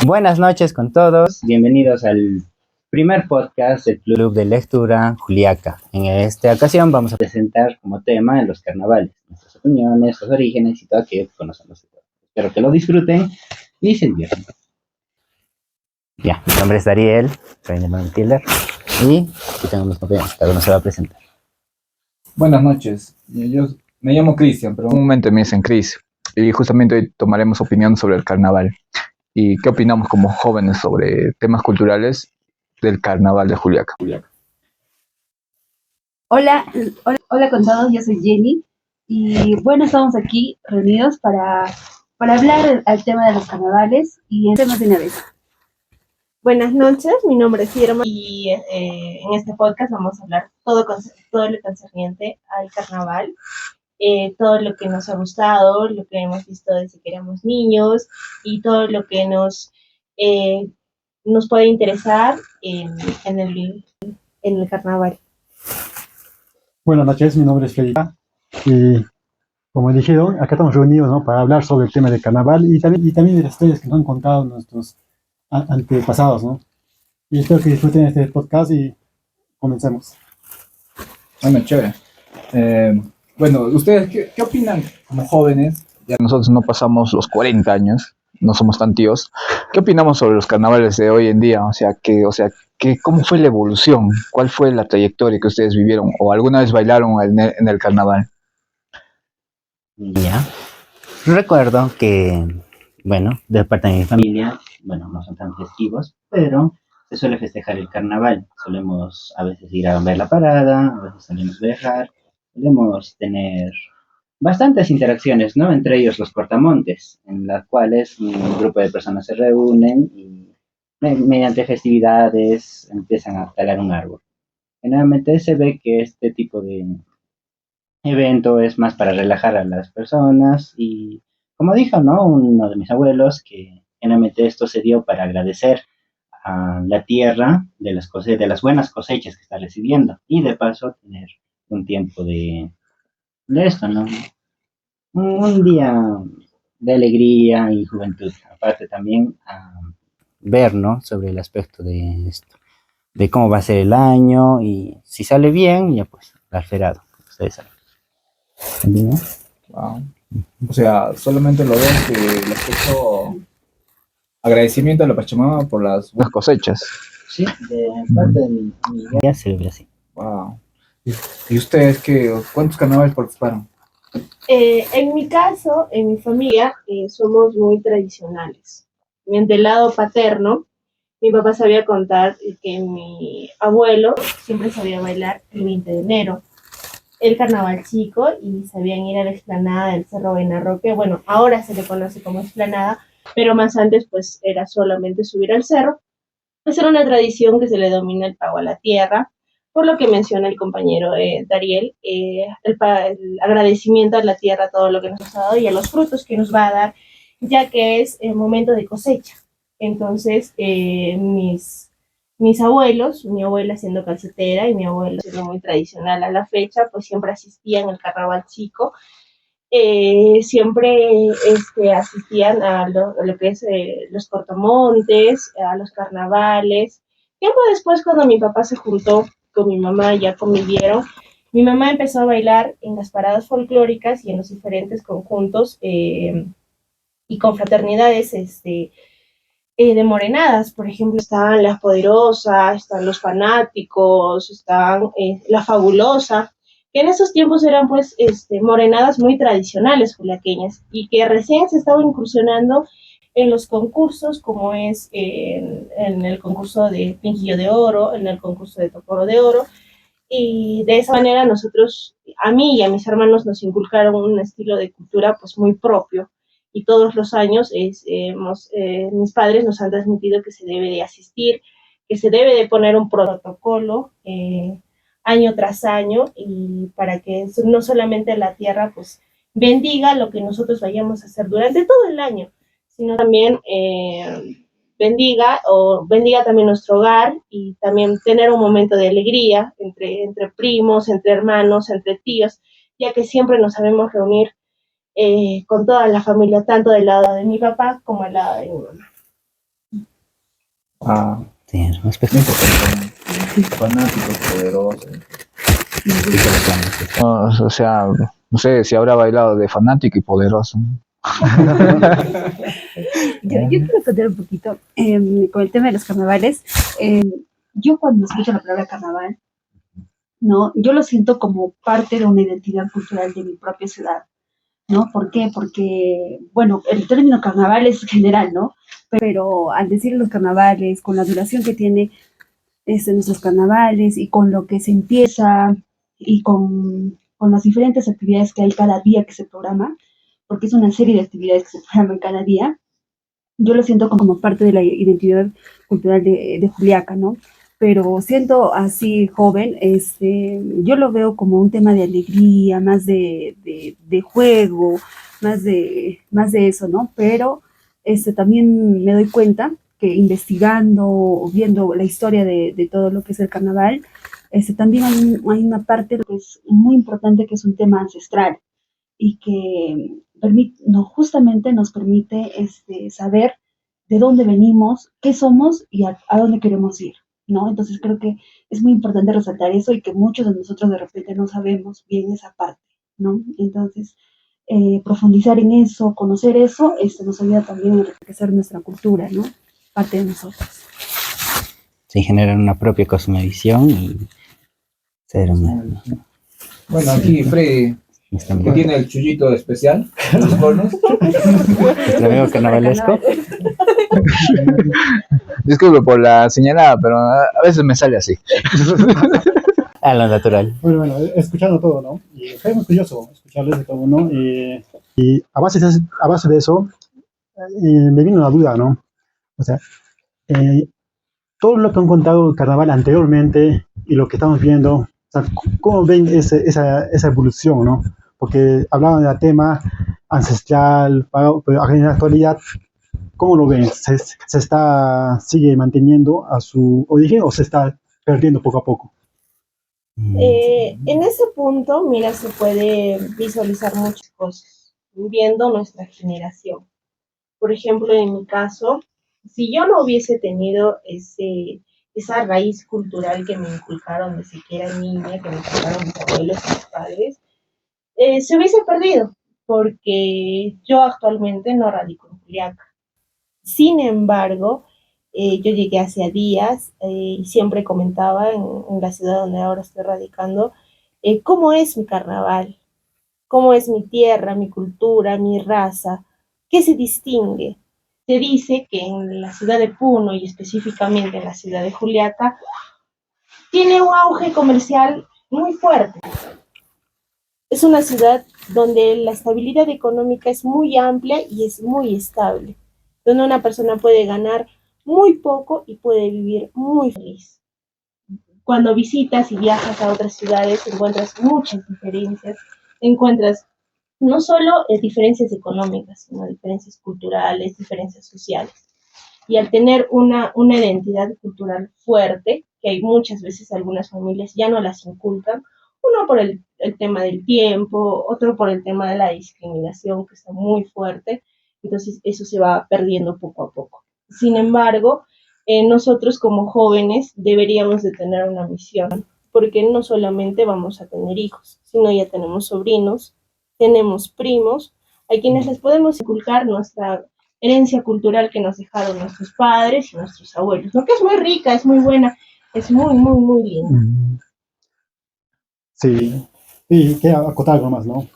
Buenas noches con todos. Bienvenidos al primer podcast del Club de Lectura Juliaca. En esta ocasión vamos a presentar como tema los carnavales, nuestras opiniones, sus orígenes y todo aquello que conocemos. Espero que lo disfruten y se diviertan. Ya, mi nombre es Dariel, soy de Tiller y aquí tengo mis compañeros, cada uno se va a presentar. Buenas noches, yo me llamo Cristian, pero comúnmente me dicen Cris. Y justamente hoy tomaremos opinión sobre el carnaval. ¿Y qué opinamos como jóvenes sobre temas culturales del carnaval de Juliaca? Hola con todos, yo soy Jenny y bueno, estamos aquí reunidos para hablar al tema de los carnavales y en temas de una vez. Buenas noches, mi nombre es Irma y en este podcast vamos a hablar todo lo concerniente al carnaval, todo lo que nos ha gustado, lo que hemos visto desde que éramos niños y todo lo que nos puede interesar en el carnaval. Buenas noches, mi nombre es Federica y como dijeron, acá estamos reunidos, ¿no?, para hablar sobre el tema del carnaval y también de las historias que nos han contado nuestros antepasados, ¿no? Y espero que disfruten este podcast y comencemos. Bueno, chévere. Bueno, ¿ustedes qué opinan como jóvenes? Ya nosotros no pasamos los 40 años, no somos tan tíos. ¿Qué opinamos sobre los carnavales de hoy en día? ¿Cómo fue la evolución? ¿Cuál fue la trayectoria que ustedes vivieron? ¿O alguna vez bailaron en el carnaval? Ya, recuerdo que, bueno, de parte de mi familia, bueno, no son tan festivos, pero se suele festejar el carnaval. Solemos a veces ir a ver la parada, a veces salimos a viajar, solemos tener bastantes interacciones, ¿no? Entre ellos los cortamontes, en las cuales un grupo de personas se reúnen y mediante festividades empiezan a talar un árbol. Generalmente se ve que este tipo de evento es más para relajar a las personas y, como dijo, ¿no?, uno de mis abuelos, que generalmente esto se dio para agradecer a la tierra de de las buenas cosechas que está recibiendo y de paso tener un tiempo de esto, ¿no? Un día de alegría y juventud. Aparte también a ver, ¿no?, sobre el aspecto de esto, de cómo va a ser el año y si sale bien, ya pues, al ferado, ustedes saben. ¿Entienden? Wow. O sea, solamente lo ven que el aspecto agradecimiento a la Pachamama por las buenas cosechas. Sí, de parte de mi familia se ve así. Wow. ¿Y ustedes cuántos carnavales participaron? En mi caso, en mi familia, somos muy tradicionales. Del lado paterno, mi papá sabía contar que mi abuelo siempre sabía bailar el 20 de enero, el carnaval chico, y sabían ir a la explanada del Cerro Benarroque. Bueno, ahora se le conoce como explanada, pero más antes pues era solamente subir al cerro. Esa era una tradición que se le domina el pago a la tierra, por lo que menciona el compañero Dariel, el agradecimiento a la tierra, todo lo que nos ha dado y a los frutos que nos va a dar, ya que es el momento de cosecha. Entonces, mis abuelos, mi abuela siendo calcetera y mi abuelo siendo muy tradicional a la fecha, pues siempre asistían al carnaval chico, siempre asistían a lo que es los cortamontes, a los carnavales. Tiempo después, cuando mi papá se juntó con mi mamá, ya convivieron, mi mamá empezó a bailar en las paradas folclóricas y en los diferentes conjuntos y confraternidades de morenadas. Por ejemplo, están las poderosas, están los fanáticos, están la fabulosa, que en esos tiempos eran pues morenadas muy tradicionales juliaqueñas y que recién se estaban incursionando en los concursos, como es en el concurso de Pinquillo de Oro, en el concurso de Toporo de Oro, y de esa manera nosotros, a mí y a mis hermanos, nos inculcaron un estilo de cultura pues muy propio, y todos los años mis padres nos han transmitido que se debe de asistir, que se debe de poner un protocolo año tras año, y para que no solamente la tierra pues bendiga lo que nosotros vayamos a hacer durante todo el año, sino también bendiga también nuestro hogar, y también tener un momento de alegría entre primos, entre hermanos, entre tíos, ya que siempre nos sabemos reunir con toda la familia, tanto del lado de mi papá como del lado de mi mamá. Ah, Sí, es un muy espectáculo. importante. Fanáticos, poderosos. Sí. O sea, no sé si habrá bailado de fanático y poderoso. Yo quiero contar un poquito con el tema de los carnavales. Yo cuando escucho la palabra carnaval, ¿no? Yo lo siento como parte de una identidad cultural de mi propia ciudad, ¿no? ¿Por qué? Porque, bueno, el término carnaval es general, ¿no? Pero al decir los carnavales, con la duración que tiene nuestros carnavales y con lo que se empieza y con las diferentes actividades que hay cada día que se programa, porque es una serie de actividades que se programan cada día, yo lo siento como parte de la identidad cultural de Juliaca, ¿no? Pero siento así joven, yo lo veo como un tema de alegría, más de juego, más de eso, ¿no? Pero también me doy cuenta que investigando o viendo la historia de todo lo que es el carnaval, también hay una parte que es muy importante que es un tema ancestral y que no, justamente nos permite saber de dónde venimos, qué somos y a dónde queremos ir, ¿no? Entonces creo que es muy importante resaltar eso y que muchos de nosotros de repente no sabemos bien esa parte, ¿no? Entonces, profundizar en eso, conocer eso, nos ayuda también a enriquecer nuestra cultura, ¿no? Parte de nosotros. Sí, generar una propia cosmovisión y ser una... Bueno, aquí Freddy, que tiene el chullito especial, los cornos. Nuestro amigo carnavalesco. Disculpe por la señalada, pero a veces me sale así. A lo natural. Bueno, escuchando todo, ¿no? Y fue muy curioso escucharles de todo, ¿no? Y a base de eso, me vino una duda, ¿no? O sea, eh, todo lo que han contado el carnaval anteriormente y lo que estamos viendo, o sea, ¿cómo ven esa evolución, no? Porque hablaban del tema ancestral, pero en la actualidad, ¿cómo lo ven? ¿Sigue manteniendo a su origen o se está perdiendo poco a poco? En ese punto, mira, se puede visualizar muchas cosas viendo nuestra generación. Por ejemplo, en mi caso, si yo no hubiese tenido esa raíz cultural que me inculcaron desde que era niña, que me inculcaron mis abuelos y mis padres, se hubiese perdido, porque yo actualmente no radico en Juliaca. Sin embargo, yo llegué hace días y siempre comentaba en la ciudad donde ahora estoy radicando cómo es mi carnaval, cómo es mi tierra, mi cultura, mi raza, qué se distingue. Se dice que en la ciudad de Puno y específicamente en la ciudad de Juliaca tiene un auge comercial muy fuerte. Es una ciudad donde la estabilidad económica es muy amplia y es muy estable, donde una persona puede ganar muy poco y puede vivir muy feliz. Cuando visitas y viajas a otras ciudades encuentras muchas diferencias, encuentras no solo diferencias económicas, sino diferencias culturales, diferencias sociales. Y al tener una identidad cultural fuerte, que hay muchas veces algunas familias ya no las inculcan, uno por el tema del tiempo, otro por el tema de la discriminación, que está muy fuerte, entonces eso se va perdiendo poco a poco. Sin embargo, nosotros como jóvenes deberíamos de tener una misión, porque no solamente vamos a tener hijos, sino ya tenemos sobrinos, tenemos primos, a quienes les podemos inculcar nuestra herencia cultural que nos dejaron nuestros padres y nuestros abuelos, ¿no? Que es muy rica, es muy buena, es muy, muy, muy linda. Sí, y queda acotar algo más, ¿no?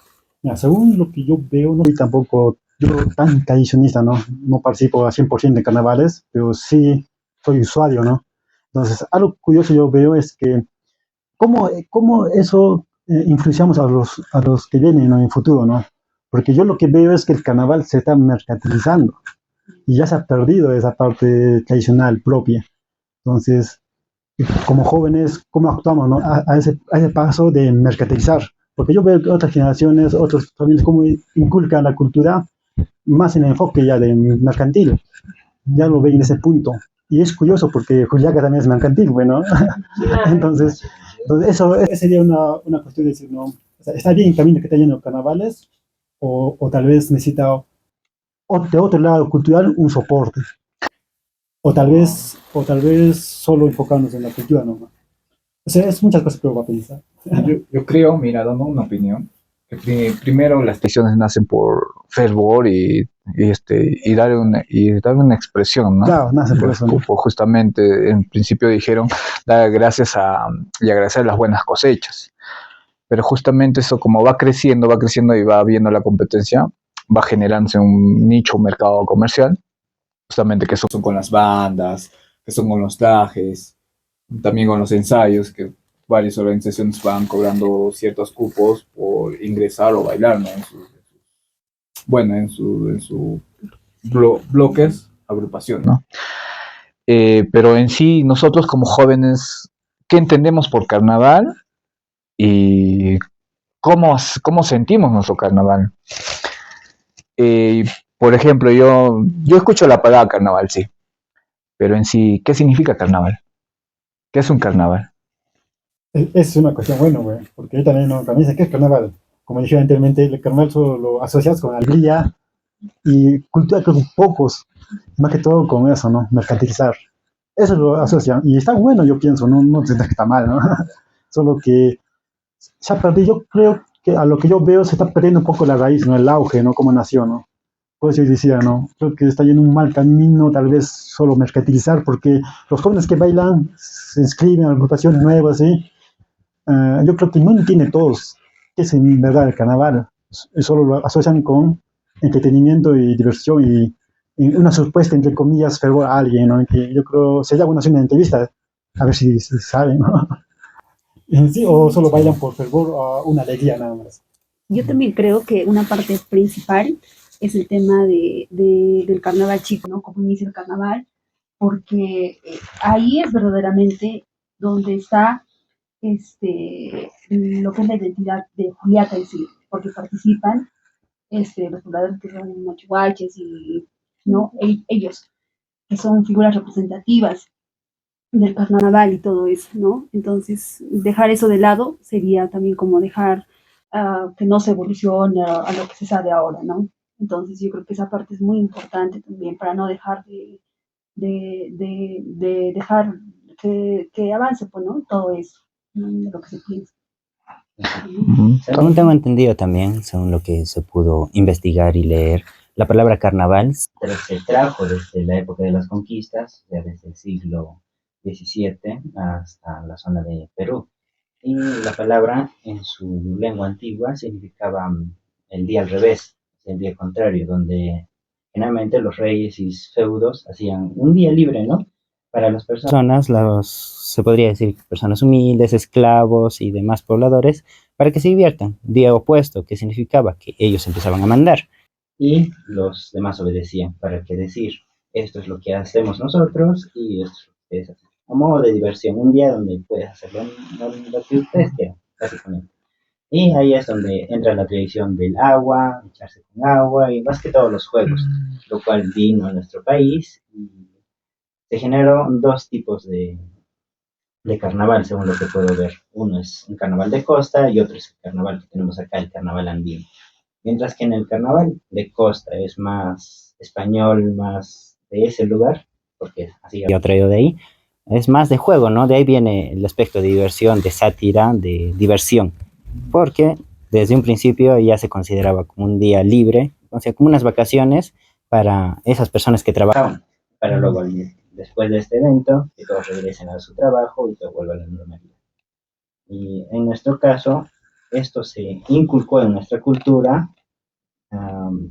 Mira, según lo que yo veo, no soy tampoco yo tan tradicionista, ¿no? No participo al 100% de carnavales, pero sí soy usuario, ¿no? Entonces, algo curioso yo veo es que cómo eso influenciamos a los que vienen, ¿no? En el futuro, ¿no? Porque yo lo que veo es que el carnaval se está mercantilizando y ya se ha perdido esa parte tradicional propia. Entonces, como jóvenes, ¿cómo actuamos, no? A ese paso de mercantilizar? Porque yo veo que otras generaciones, otros familias, cómo inculcan la cultura más en el enfoque ya de mercantil. Ya lo ven en ese punto. Y es curioso porque Juliaca también es mercantil, bueno. Entonces eso sería una cuestión de decir, ¿no? O sea, está bien también que esté lleno de carnavales, o tal vez necesita de otro lado cultural un soporte. o tal vez solo enfocarnos en la cultura nomás. O sea, es muchas cosas que uno va a pensar. Yo creo, mira, dando una opinión, que primero las tradiciones nacen por fervor y dar una expresión, ¿no? Claro, nace por eso, ¿no? Justamente, en principio dijeron, dar gracias y agradecer las buenas cosechas. Pero justamente eso, como va creciendo y va viendo la competencia, va generándose un nicho, un mercado comercial, justamente que son con las bandas, que son con los trajes, también con los ensayos, que varias organizaciones van cobrando ciertos cupos por ingresar o bailar, ¿no? En su bloques, agrupación, ¿no? Pero en sí, nosotros como jóvenes, ¿qué entendemos por carnaval? Y cómo sentimos nuestro carnaval. Eh, por ejemplo, yo escucho la palabra carnaval, sí, pero en sí, ¿qué significa carnaval? ¿Qué es un carnaval? Es una cuestión buena, güey, porque ahí también, ¿no? También sé que es carnaval. Como dije anteriormente, el carnaval solo lo asocias con alegría y cultura, creo que pocos, más que todo con eso, ¿no? Mercantilizar. Eso lo asocian. Y está bueno, yo pienso, no sé que está mal, ¿no? Solo que se ha perdido, yo creo que a lo que yo veo se está perdiendo un poco la raíz, ¿no? El auge, ¿no? Cómo nació, ¿no? Por eso yo decía, ¿no? Creo que está yendo un mal camino, tal vez solo mercantilizar, porque los jóvenes que bailan se inscriben a agrupaciones nuevas, ¿sí? Yo creo que no entienden todos qué es en verdad el carnaval. Solo lo asocian con entretenimiento y diversión y una supuesta, entre comillas, fervor a alguien, ¿no? Que yo creo, sería bueno hacer una entrevista, a ver si saben, ¿no? En sí, o solo bailan por fervor a una alegría nada más. Yo también creo que una parte principal es el tema del carnaval chico, ¿no? Cómo inicia el carnaval, porque ahí es verdaderamente donde está lo que es la identidad de Juliaca en sí, porque participan los pobladores que son machuaches y ¿no? Ellos, que son figuras representativas del carnaval y todo eso, ¿no? Entonces, dejar eso de lado sería también como dejar que no se evolucione a lo que se sabe ahora, ¿no? Entonces, yo creo que esa parte es muy importante también para no dejar de dejar que avance, pues, ¿no? Todo eso, ¿no? De lo que se piensa. Según tengo entendido también, según lo que se pudo investigar y leer, la palabra carnaval se trajo desde la época de las conquistas, ya desde el siglo XVII hasta la zona de Perú. Y la palabra en su lengua antigua significaba el día al revés, el día contrario, donde generalmente los reyes y feudos hacían un día libre, ¿no? Para las personas, se podría decir personas humildes, esclavos y demás pobladores, para que se diviertan. Día opuesto, que significaba que ellos empezaban a mandar y los demás obedecían, para que decir, esto es lo que hacemos nosotros y esto es lo que ustedes hacen. A modo de diversión, un día donde puedes hacer lo que ustedes quieran, básicamente. Y ahí es donde entra la tradición del agua, echarse con agua y más que todos los juegos, lo cual vino a nuestro país y se generaron dos tipos de carnaval, según lo que puedo ver. Uno es un carnaval de costa y otro es el carnaval que tenemos acá, el carnaval andino. Mientras que en el carnaval de costa es más español, más de ese lugar, porque así yo traído de ahí, es más de juego, ¿no? De ahí viene el aspecto de diversión, de sátira, de diversión, porque desde un principio ya se consideraba como un día libre, o sea, como unas vacaciones para esas personas que trabajaban, para luego después de este evento, que todos regresen a su trabajo y todo vuelva a la normalidad. Y en nuestro caso, esto se inculcó en nuestra cultura,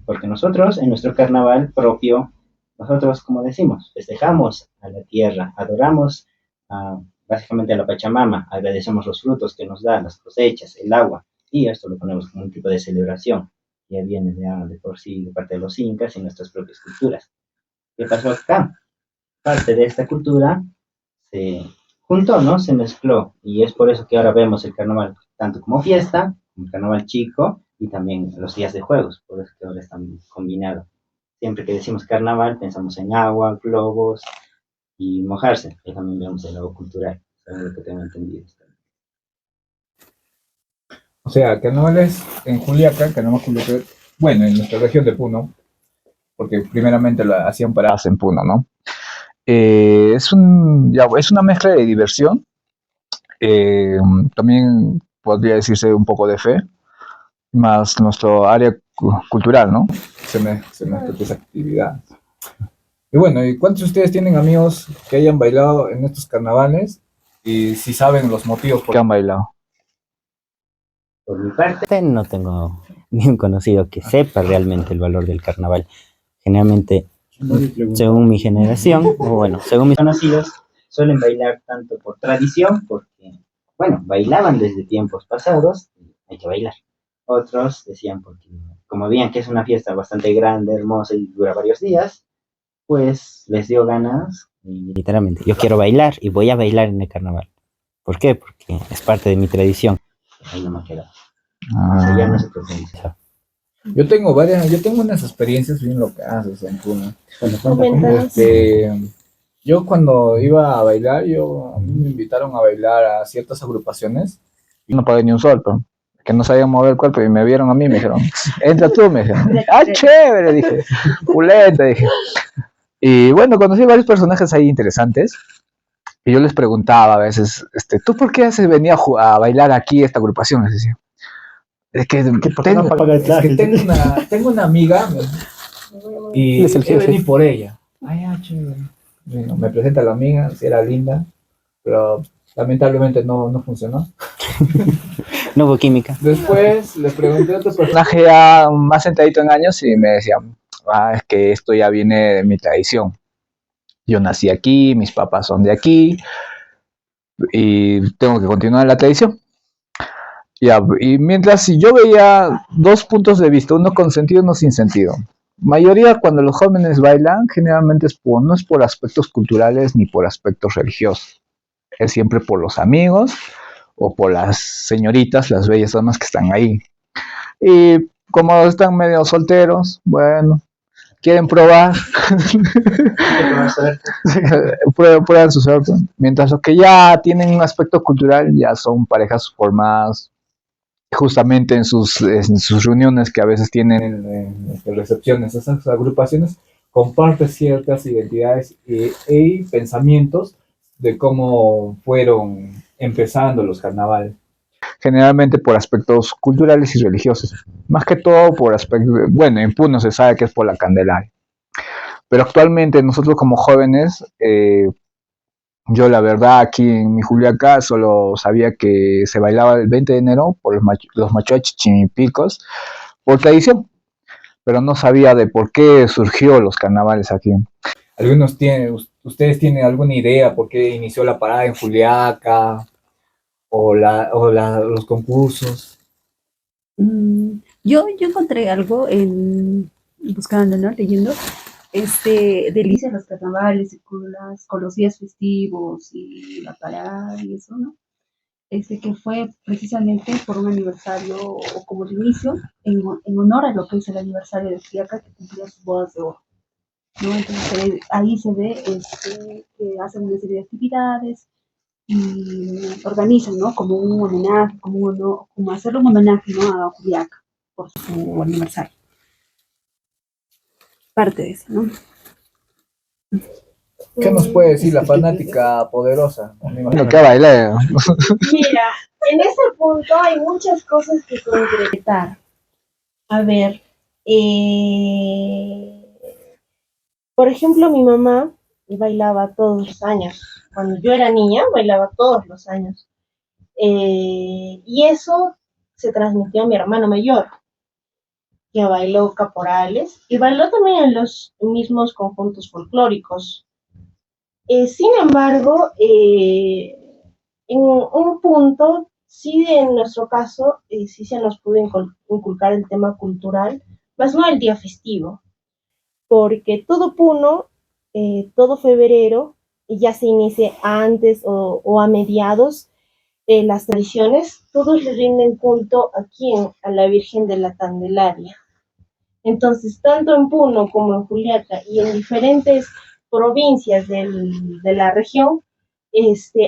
porque nosotros, en nuestro carnaval propio, nosotros, como decimos, festejamos a la tierra, adoramos básicamente a la Pachamama, agradecemos los frutos que nos da, las cosechas, el agua, y esto lo ponemos como un tipo de celebración, que viene ya de por sí de parte de los incas y nuestras propias culturas. ¿Qué pasó acá? Parte de esta cultura se juntó, ¿no? Se mezcló, y es por eso que ahora vemos el carnaval tanto como fiesta, como carnaval chico, y también los días de juegos, por eso que ahora están combinados. Siempre que decimos carnaval, pensamos en agua, globos y mojarse, que también vemos el lado cultural, es lo que tengo entendido. O sea, carnavales en Juliaca, carnaval Juliaca, bueno, en nuestra región de Puno, porque primeramente lo hacían paradas en Puno, ¿no? Es una mezcla de diversión, eh, también podría decirse un poco de fe, más nuestro área cultural, ¿no? Se mezcla esa actividad. Y bueno, ¿y cuántos de ustedes tienen amigos que hayan bailado en estos carnavales? Y si saben los motivos por qué han bailado. Por mi parte, no tengo ni un conocido que sepa realmente el valor del carnaval. Generalmente, según mi generación, o bueno, según mis conocidos, suelen bailar tanto por tradición, porque, bueno, bailaban desde tiempos pasados, hay que bailar. Otros decían porque, como veían que es una fiesta bastante grande, hermosa y dura varios días, pues les dio ganas, y literalmente, yo quiero bailar y voy a bailar en el carnaval. ¿Por qué? Porque es parte de mi tradición. Ahí no me queda. O sea, ya no se profundiza. Yo tengo unas experiencias bien locas en Puno. Coméntanos. Yo cuando iba a bailar, a mí me invitaron a bailar a ciertas agrupaciones y no pagué ni un sol, pero que no sabían mover el cuerpo y me vieron a mí y me dijeron, entra tú, me dijeron, ah, chévere, dije, pulenta, dije. Y bueno, conocí varios personajes ahí interesantes y yo les preguntaba a veces, ¿tú por qué venía a bailar aquí esta agrupación? Les decía. Es que tengo una amiga y vení por ella. Ay, chévere. Bueno, me presenta a la amiga, si era linda, pero lamentablemente no funcionó. No hubo química. Después le pregunté a otro personaje ya más sentadito en años y me decía, es que esto ya viene de mi tradición. Yo nací aquí, mis papás son de aquí y tengo que continuar la tradición. Ya, y mientras si yo veía dos puntos de vista, uno con sentido y uno sin sentido. Mayoría cuando los jóvenes bailan, generalmente no es por aspectos culturales ni por aspectos religiosos. Es siempre por los amigos o por las señoritas, las bellas damas que están ahí. Y como están medio solteros, bueno, quieren probar, prueban su suerte. Mientras los que ya tienen un aspecto cultural ya son parejas formadas justamente en sus reuniones que a veces tienen en recepciones, esas agrupaciones comparten ciertas identidades y pensamientos de cómo fueron empezando los carnavales. Generalmente por aspectos culturales y religiosos, más que todo por aspectos, bueno, en Puno se sabe que es por la Candelaria, pero actualmente nosotros como jóvenes, yo la verdad aquí en mi Juliaca solo sabía que se bailaba el 20 de enero por los machuachis chimipicos, por tradición, pero no sabía de por qué surgió los carnavales aquí. ¿Ustedes tienen alguna idea por qué inició la parada en Juliaca los concursos? Yo encontré algo buscando, ¿no? Leyendo, delicias los carnavales y con los días festivos y la parada y eso, ¿no? Que fue precisamente por un aniversario o como el inicio, en honor a lo que es el aniversario de Friaca que cumplía sus bodas de oro, ¿no? Entonces ahí se ve que hacen una serie de actividades y organizan, ¿no? Como un homenaje, como hacerle un homenaje, ¿no? A Juliaca por su aniversario. Parte de eso, ¿no? ¿Qué nos puede decir la fanática poderosa? Me imagino que baila. Mira, en ese punto hay muchas cosas que concretar. A ver, por ejemplo, mi mamá bailaba todos los años. Cuando yo era niña, bailaba todos los años. Y eso se transmitió a mi hermano mayor, que bailó caporales y bailó también en los mismos conjuntos folclóricos. Sin embargo, en un punto, sí en nuestro caso, sí se nos pudo inculcar el tema cultural, más no el día festivo, porque todo Puno, todo febrero, ya se inicie antes o a mediados, las tradiciones, todos le rinden culto a la Virgen de la Candelaria. Entonces, tanto en Puno como en Juliaca y en diferentes provincias de la región,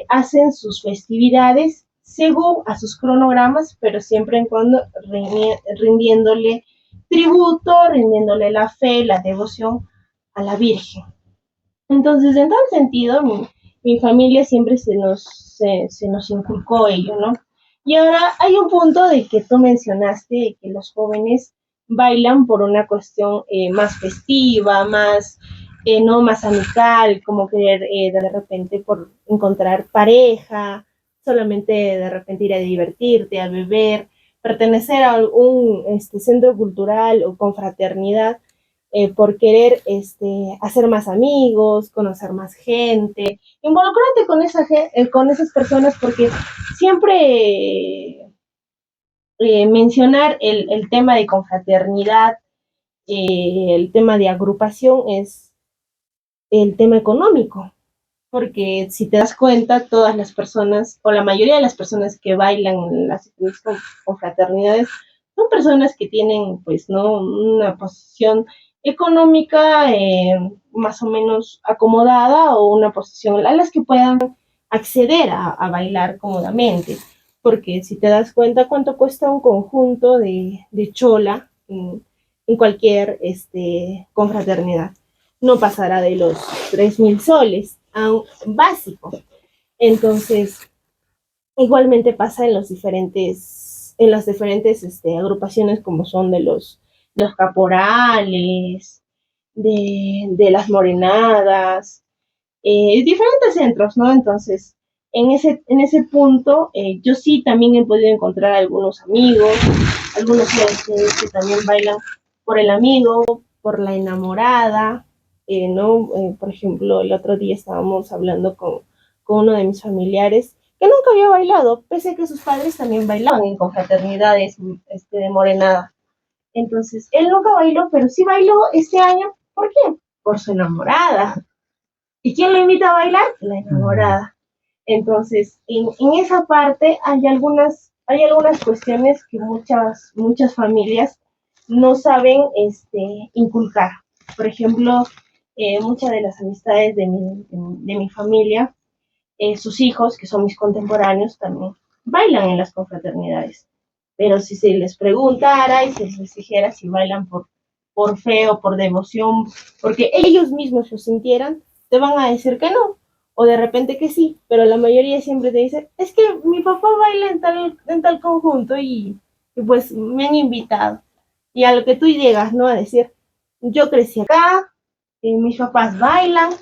hacen sus festividades según a sus cronogramas, pero siempre en cuando rindiéndole tributo, rindiéndole la fe, la devoción a la Virgen. Entonces, en tal sentido, mi familia siempre se nos inculcó ello, ¿no? Y ahora hay un punto de que tú mencionaste, de que los jóvenes bailan por una cuestión más festiva, más, no más amical, como querer de repente por encontrar pareja, solamente de repente ir a divertirte, a beber, pertenecer a algún centro cultural o confraternidad, por querer hacer más amigos, conocer más gente, involucrarte con, con esas personas porque siempre mencionar el tema de confraternidad, el tema de agrupación es el tema económico, porque si te das cuenta, todas las personas, o la mayoría de las personas que bailan en las confraternidades, son personas que tienen, pues, ¿no? Una posición económica más o menos acomodada o una posición a las que puedan acceder a bailar cómodamente. Porque si te das cuenta cuánto cuesta un conjunto de chola en cualquier confraternidad, no pasará de los 3.000 soles a un básico. Entonces, igualmente pasa en las diferentes agrupaciones como son de los caporales, de las morenadas, diferentes centros, ¿no? Entonces, en ese punto, yo sí también he podido encontrar algunos amigos, algunos que también bailan por el amigo, por la enamorada, ¿no? Por ejemplo, el otro día estábamos hablando con uno de mis familiares que nunca había bailado, pese a que sus padres también bailaban en confraternidades de morenada. Entonces, él nunca bailó, pero sí bailó este año. ¿Por qué? Por su enamorada. ¿Y quién lo invita a bailar? La enamorada. Entonces, en esa parte hay algunas cuestiones que muchas familias no saben inculcar. Por ejemplo, muchas de las amistades de mi familia, sus hijos, que son mis contemporáneos, también bailan en las confraternidades. Pero si se les preguntara y se les dijera si bailan por fe o por devoción, porque ellos mismos lo sintieran, te van a decir que no, o de repente que sí, pero la mayoría siempre te dice, es que mi papá baila en tal conjunto y pues me han invitado. Y a lo que tú llegas, ¿no? A decir, yo crecí acá, mis papás bailan,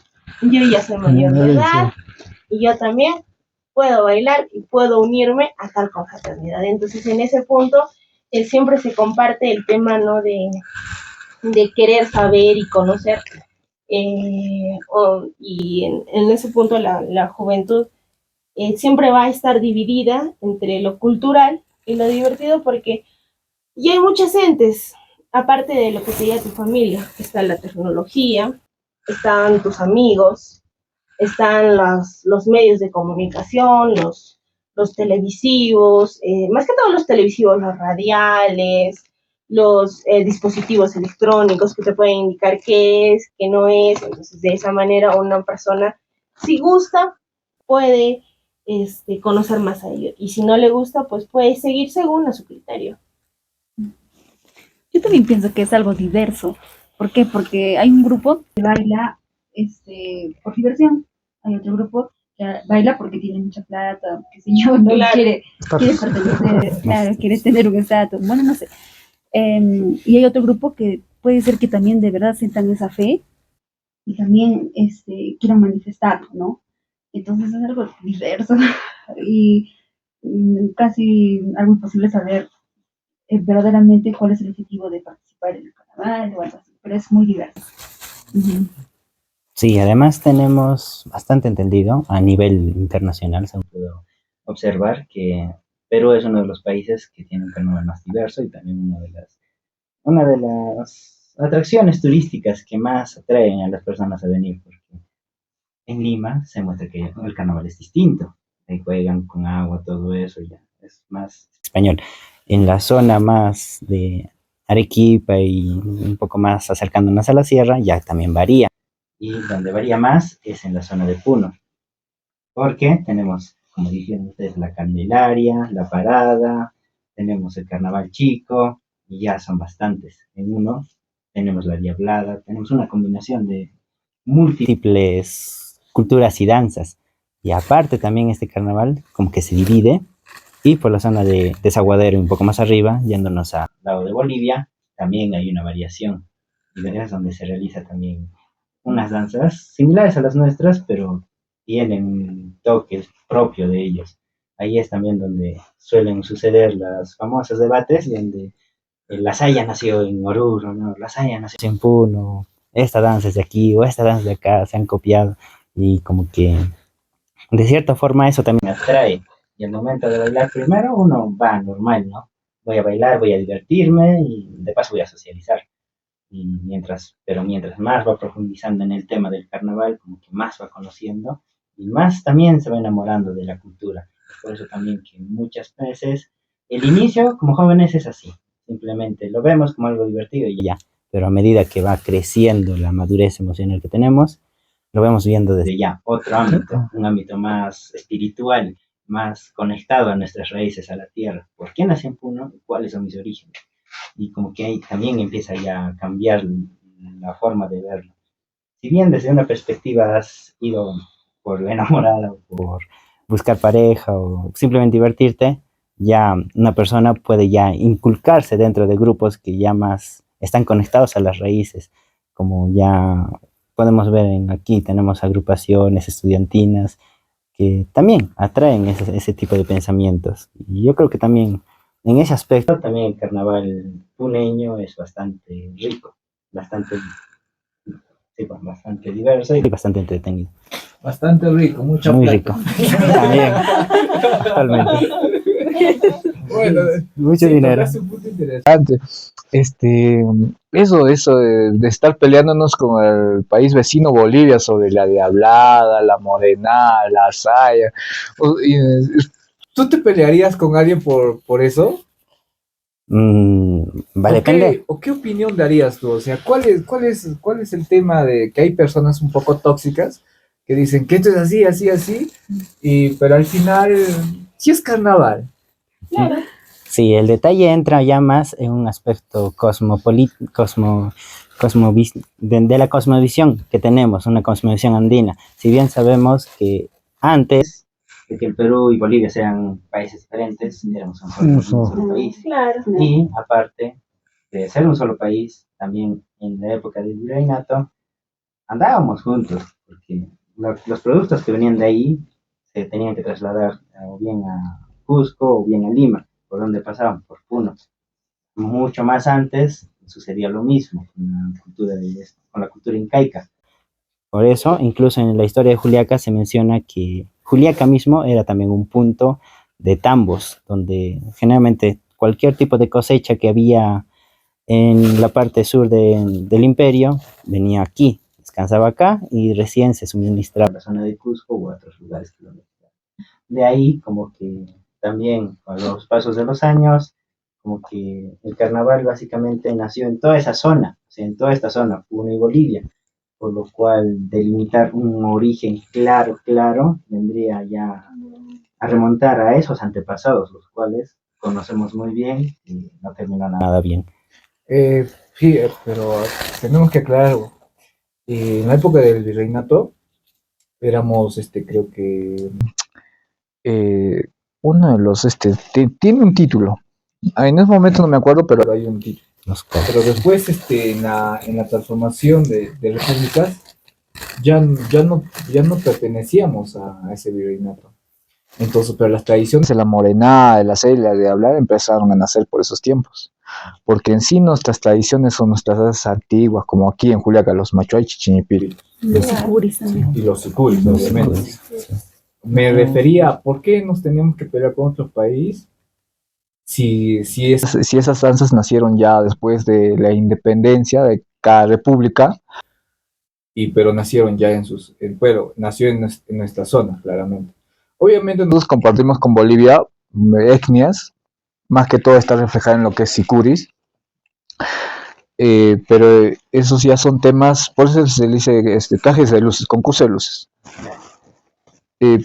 yo ya soy mayor de edad, y yo también puedo bailar y puedo unirme a tal confraternidad. Entonces, en ese punto, siempre se comparte el tema, ¿no? De querer saber y conocer. Y en ese punto la juventud siempre va a estar dividida entre lo cultural y lo divertido porque ya hay muchas entes, aparte de lo que sería tu familia, está la tecnología, están tus amigos, están los medios de comunicación, los televisivos, más que todo los televisivos, los radiales, los dispositivos electrónicos que te pueden indicar qué es, qué no es. Entonces, de esa manera, una persona, si gusta, puede conocer más a ello. Y si no le gusta, pues puede seguir según a su criterio. Yo también pienso que es algo diverso. ¿Por qué? Porque hay un grupo que baila por diversión. Hay otro grupo que baila porque tiene mucha plata, qué sé yo, no Claro. quiere pertenecer, claro, quiere tener un estatus. Bueno, no sé. Y hay otro grupo que puede ser que también de verdad sientan esa fe y también quieran manifestarlo, ¿no? Entonces es algo diverso y casi algo imposible saber verdaderamente cuál es el objetivo de participar en el carnaval o algo así, pero es muy diverso. Uh-huh. Sí, además tenemos bastante entendido a nivel internacional, se pudo observar que Perú es uno de los países que tiene un carnaval más diverso y también una de las atracciones turísticas que más atraen a las personas a venir, porque en Lima se muestra que el carnaval es distinto, ahí juegan con agua, todo eso, ya es más español. En la zona más de Arequipa y un poco más acercándonos a la sierra, ya también varía. Y donde varía más es en la zona de Puno, porque tenemos, como dijeron ustedes, la Candelaria, la Parada, tenemos el Carnaval Chico, y ya son bastantes. En uno tenemos la Diablada, tenemos una combinación múltiples culturas y danzas. Y aparte también este carnaval como que se divide y por la zona de Desaguadero y un poco más arriba, yéndonos al lado de Bolivia, también hay una variación. Y es donde se realiza también unas danzas similares a las nuestras, pero tienen un toque propio de ellos. Ahí es también donde suelen suceder los famosos debates, donde la saya nació en Oruro, ¿no? La saya nació en Puno, esta danza es de aquí o esta danza es de acá, se han copiado y como que de cierta forma eso también atrae. Y al momento de bailar primero uno va normal, ¿no? Voy a bailar, voy a divertirme y de paso voy a socializar. Y pero mientras más va profundizando en el tema del carnaval, como que más va conociendo y más también se va enamorando de la cultura. Por eso también que muchas veces el inicio como jóvenes es así, simplemente lo vemos como algo divertido y ya, pero a medida que va creciendo la madurez emocional que tenemos, lo vamos viendo desde ya otro ámbito, un ámbito más espiritual, más conectado a nuestras raíces, a la tierra. ¿Por qué nací en Puno? ¿Cuáles son mis orígenes? Y como que ahí también empieza ya a cambiar la forma de verlo. Si bien desde una perspectiva has ido por enamorada o por buscar pareja o simplemente divertirte, ya una persona puede ya inculcarse dentro de grupos que ya más están conectados a las raíces, como ya podemos ver aquí tenemos agrupaciones estudiantinas que también atraen ese tipo de pensamientos. Y yo creo que también en ese aspecto también el carnaval puneño es bastante rico, bastante, sí, bastante diverso y bastante entretenido. Bastante rico, mucha Muy plata. rico. También, actualmente. Bueno, Mucho sí, dinero. tocaste un punto interesante. Eso de estar peleándonos con el país vecino Bolivia sobre la Diablada, la Morena, la Saya. ¿Tú te pelearías con alguien por eso? Vale, depende. ¿O qué opinión darías tú? O sea, ¿cuál es el tema de que hay personas un poco tóxicas que dicen que esto es así, así, así, pero al final sí es carnaval? Claro. Sí, el detalle entra ya más en un aspecto de la cosmovisión que tenemos, una cosmovisión andina. Si bien sabemos que antes de que el Perú y Bolivia sean países diferentes, éramos un solo país. Claro. Y aparte de ser un solo país, también en la época del virreinato andábamos juntos, porque los productos que venían de ahí se tenían que trasladar o bien a Cusco o bien a Lima, por donde pasaban, por Puno. Mucho más antes sucedía lo mismo con la cultura incaica. Por eso, incluso en la historia de Juliaca se menciona que Juliaca mismo era también un punto de tambos, donde generalmente cualquier tipo de cosecha que había en la parte sur del imperio venía aquí, descansaba acá y recién se suministraba a la zona de Cusco u otros lugares que lo necesitaban. De ahí como que también con los pasos de los años, como que el carnaval básicamente nació en toda esa zona, o sea, en toda esta zona, Puno y Bolivia, por lo cual delimitar un origen claro, vendría ya a remontar a esos antepasados, los cuales conocemos muy bien y no terminó nada bien. Sí, pero tenemos que aclarar algo. En la época del virreinato éramos, creo que uno de los, tiene un título. En ese momento no me acuerdo, pero hay un título. Pero después, en la transformación de repúblicas, ya no pertenecíamos a ese virreinato. Entonces, pero las tradiciones de la morenada, de la celia, de hablar, empezaron a nacer por esos tiempos. Porque en sí nuestras tradiciones son nuestras danzas antiguas, como aquí en Juliaca, los machuay, chichinipiris. Los sicuris también. Y los sicuris, obviamente. Me refería a por qué nos teníamos que pelear con otro país si esas danzas nacieron ya después de la independencia de cada república, pero nacieron ya nació en nuestra zona, claramente. Obviamente nosotros compartimos con Bolivia etnias, más que todo está reflejado en lo que es sicuris, pero esos ya son temas, por eso se dice cajes de luces, concurso de luces.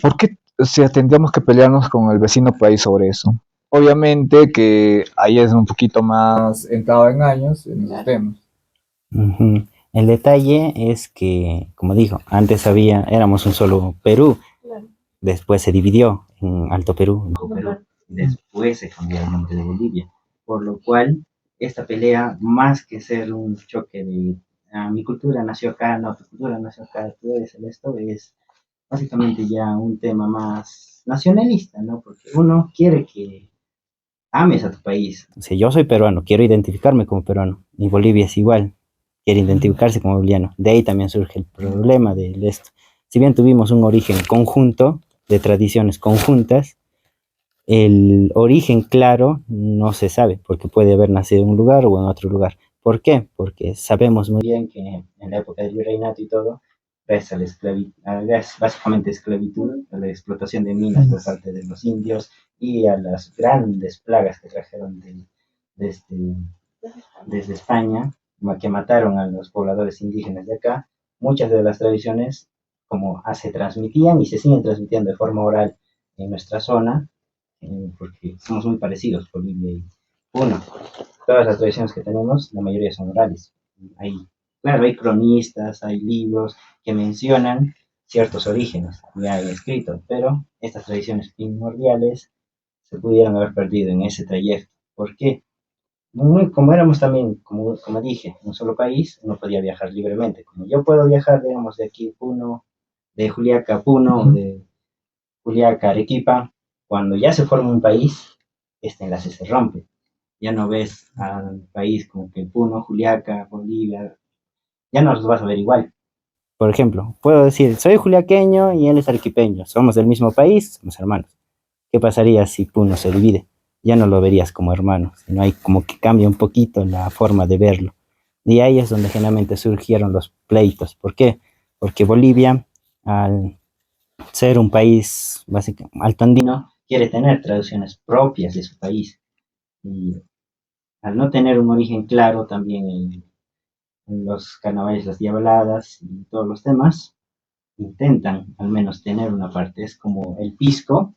¿Por qué tendríamos que pelearnos con el vecino país sobre eso? Obviamente que ahí es un poquito más entrado en años en esos temas. El detalle es que, como dijo, antes éramos un solo Perú, Claro. después se dividió en Alto Perú, Bajo Perú, después se cambió el nombre de Bolivia, por lo cual esta pelea, más que ser un choque de mi cultura nació acá, no, tu cultura nació acá, tú eres el esto, es básicamente ya un tema más nacionalista, ¿no? Porque uno quiere que ames a tu país. O sea, yo soy peruano, quiero identificarme como peruano, y Bolivia es igual, quiere identificarse como boliviano. De ahí también surge el problema de esto. Si bien tuvimos un origen conjunto, de tradiciones conjuntas, el origen claro no se sabe, porque puede haber nacido en un lugar o en otro lugar. ¿Por qué? Porque sabemos muy bien que en la época del virreinato y todo, gracias a la básicamente esclavitud, a la explotación de minas por parte de los indios y a las grandes plagas que trajeron desde, desde España, que mataron a los pobladores indígenas de acá, muchas de las tradiciones como se transmitían y se siguen transmitiendo de forma oral en nuestra zona, porque somos muy parecidos, Bolivia y uno. Todas las tradiciones que tenemos, la mayoría son orales. Hay, claro, hay cronistas, hay libros que mencionan ciertos orígenes, ya hay escrito, pero estas tradiciones primordiales se pudieron haber perdido en ese trayecto. ¿Por qué? Como éramos también, como dije, un solo país, uno podía viajar libremente. Como yo puedo viajar, digamos, de aquí a Puno, de Juliaca a Puno, de Juliaca a Arequipa, cuando ya se forma un país, este enlace se rompe. Ya no ves al país como que Puno, Juliaca, Bolivia, ya no los vas a ver igual. Por ejemplo, puedo decir, soy juliaqueño y él es arequipeño, somos del mismo país, somos hermanos. ¿Qué pasaría si Puno se divide? Ya no lo verías como hermano, sino hay como que cambia un poquito la forma de verlo. Y ahí es donde generalmente surgieron los pleitos. ¿Por qué? Porque Bolivia, al ser un país básicamente altandino, quiere tener tradiciones propias de su país. Y al no tener un origen claro también en los carnavales, las diabladas y todos los temas, intentan al menos tener una parte. Es como el pisco,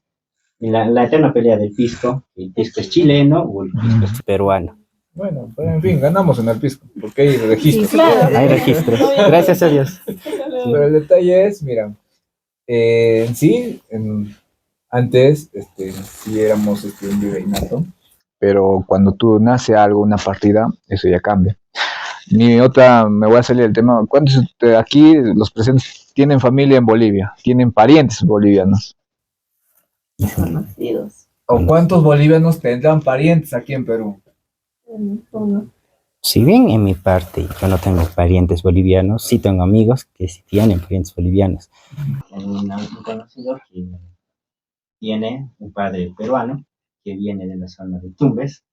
la eterna pelea del pisco, el pisco es chileno o el pisco es peruano. Bueno, pero en fin, ganamos en el pisco, porque hay registros. Sí, claro. Hay registros, gracias a Dios. Pero el detalle es, mira, en sí, antes, sí éramos un virreinato, pero cuando tú nace algo, una partida, eso ya cambia. Mi otra, me voy a salir del tema, ¿cuántos aquí los presentes tienen familia en Bolivia? ¿Tienen parientes bolivianos? Conocidos. ¿O cuántos bolivianos tendrán parientes aquí en Perú? Uno. Si bien en mi parte yo no tengo parientes bolivianos, sí tengo amigos que sí tienen parientes bolivianos. Un conocido que tiene un padre peruano que viene de la zona de Tumbes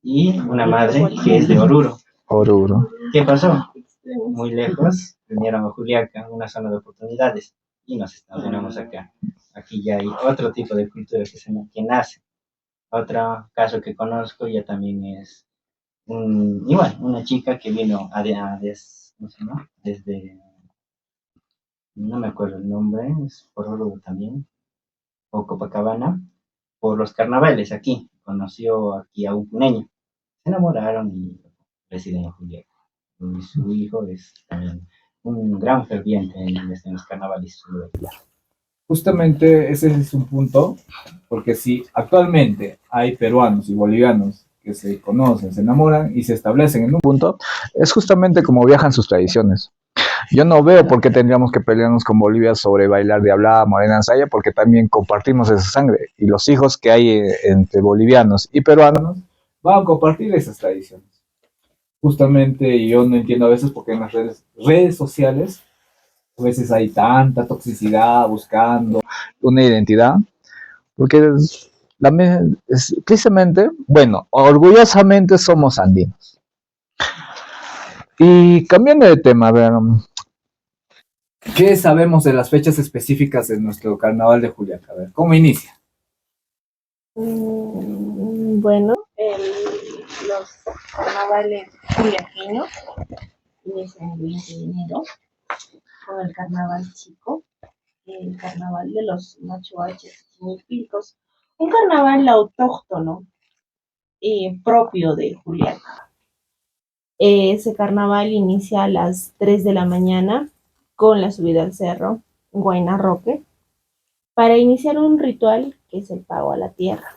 y una madre que es de Oruro. Oruro. ¿Qué pasó? Muy lejos, vinieron a Juliaca, una zona de oportunidades, y nos estacionamos acá. Aquí ya hay otro tipo de cultura que nace. Otro caso que conozco ya también es igual, una chica que vino ¿cómo se llama? Desde, no me acuerdo el nombre, es por Oruro también, o Copacabana, por los carnavales aquí. Conoció aquí a un puneño. Se enamoraron y residen en Juliaca. Y su hijo es también un gran ferviente en los carnavales. Justamente ese es un punto, porque si actualmente hay peruanos y bolivianos que se conocen, se enamoran y se establecen en un punto, es justamente como viajan sus tradiciones. Yo no veo por qué tendríamos que pelearnos con Bolivia sobre bailar diablada, morena ensaya, porque también compartimos esa sangre. Y los hijos que hay entre bolivianos y peruanos van a compartir esas tradiciones. Justamente yo no entiendo a veces por qué en las redes sociales a veces hay tanta toxicidad buscando una identidad, porque precisamente, bueno, orgullosamente somos andinos. Y cambiando de tema, a ver, ¿qué sabemos de las fechas específicas de nuestro carnaval de Juliaca? A ver, ¿cómo inicia? Bueno, los carnavales juliaqueños inician el 20 de enero con el carnaval chico, el carnaval de los machoaches chimipilcos, un carnaval autóctono propio de Juliaca. Ese carnaval inicia a las 3 de la mañana con la subida al cerro Huayna Roque para iniciar un ritual que es el pago a la tierra.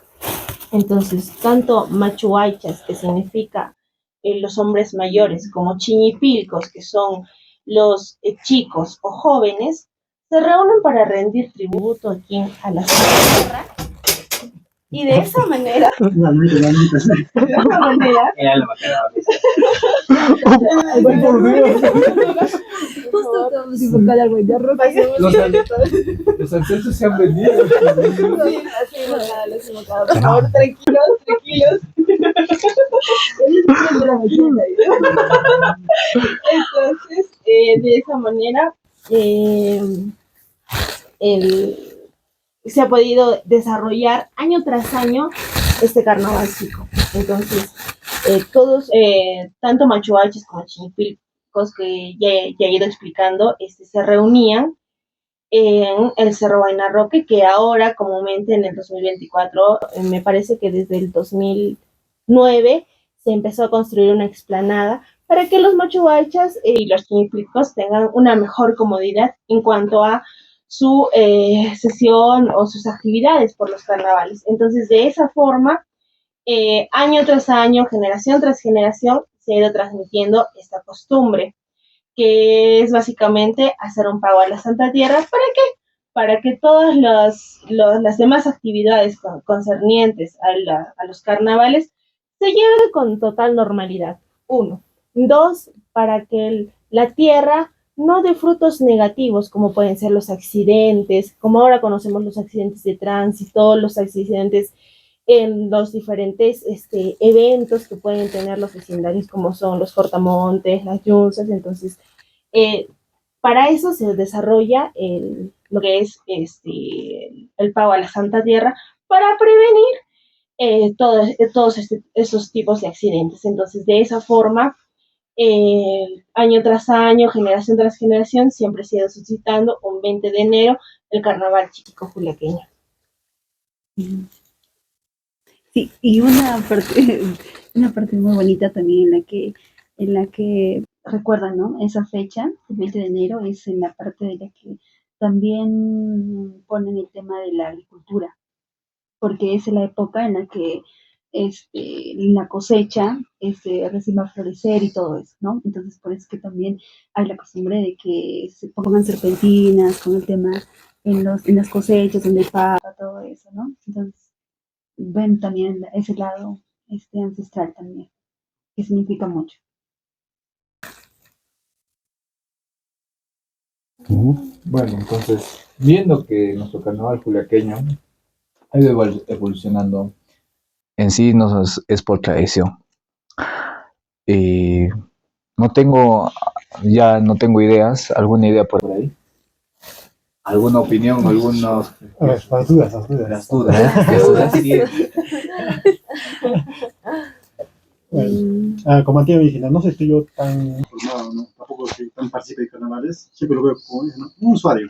Entonces, tanto machuaychas, que significa los hombres mayores, como chiñipilcos, que son los chicos o jóvenes, se reúnen para rendir tributo aquí a la tierra. Y de esa manera, Era lo bacano. Ay, por Dios. Justo estamos invocando al Huayna Roque. Los ancestros se han vendido. Sí, así invocada. Por favor, tranquilos. Entonces, de esa manera, se ha podido desarrollar año tras año este carnaval chico. Entonces, todos, tanto machuaches como chinipilcos, que ya he ido explicando, se reunían en el Cerro Huayna Roque, que ahora comúnmente en el 2024, me parece que desde el 2009 se empezó a construir una explanada para que los machuachas y los chiniplicos tengan una mejor comodidad en cuanto a su sesión o sus actividades por los carnavales. Entonces, de esa forma, año tras año, generación tras generación, se ha ido transmitiendo esta costumbre, que es básicamente hacer un pago a la Santa Tierra. ¿Para qué? Para que todas las demás actividades concernientes a los carnavales se lleven con total normalidad. Uno. Dos, para que la tierra no dé frutos negativos, como pueden ser los accidentes, como ahora conocemos los accidentes de tránsito, los accidentes en los diferentes eventos que pueden tener los vecindarios, como son los cortamontes, las yunzas. Entonces, para eso se desarrolla lo que es el pago a la Santa Tierra, para prevenir todos esos tipos de accidentes. Entonces, de esa forma, año tras año, generación tras generación, siempre se ha ido suscitando un 20 de enero el carnaval chico juliaqueño. Sí, y una parte muy bonita también en la que recuerdan, ¿no? Esa fecha, el 20 de enero, es en la parte de la que también ponen el tema de la agricultura, porque es la época en la que la cosecha recién va a florecer y todo eso, ¿no? Entonces, por eso que también hay la costumbre de que se pongan serpentinas con el tema en las cosechas, donde hay papa, todo eso, ¿no? Entonces, ven también ese lado ancestral también, que significa mucho. Bueno, entonces, viendo que nuestro carnaval juliaqueño ha ido evolucionando, en sí es por tradición. Y ya no tengo ideas, alguna idea por ahí. ¿Alguna opinión, algunos? A ver, las dudas. Las dudas, sí. Bueno, como antiguo indígena, no sé, estoy yo tan informado, ¿no? Tampoco soy tan partícipe de carnavales, siempre lo veo como un usuario.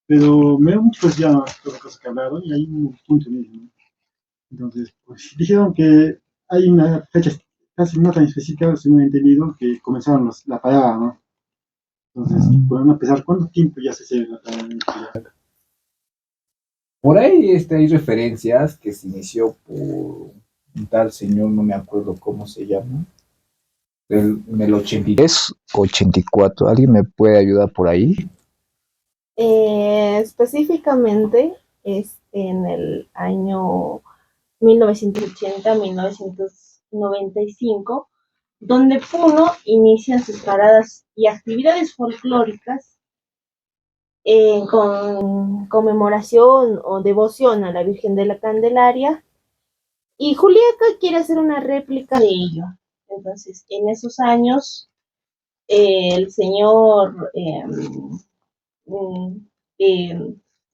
Pero me da mucha curiosidad, ¿no? Todas las cosas que hablaron y hay un punto mismo, ¿no? Entonces, pues dijeron que hay una fecha casi no tan específica, según he entendido, que comenzaron la parada, ¿no? Entonces, podemos empezar, ¿cuánto tiempo ya se celebra la parada? Por ahí hay referencias que se inició por un tal señor, no me acuerdo cómo se llama, en el 83, 84. ¿Alguien me puede ayudar por ahí? Específicamente es en el año 1980-1995, donde Puno inicia sus paradas y actividades folclóricas con conmemoración o devoción a la Virgen de la Candelaria, y Juliaca quiere hacer una réplica de ello. Entonces, en esos años, el señor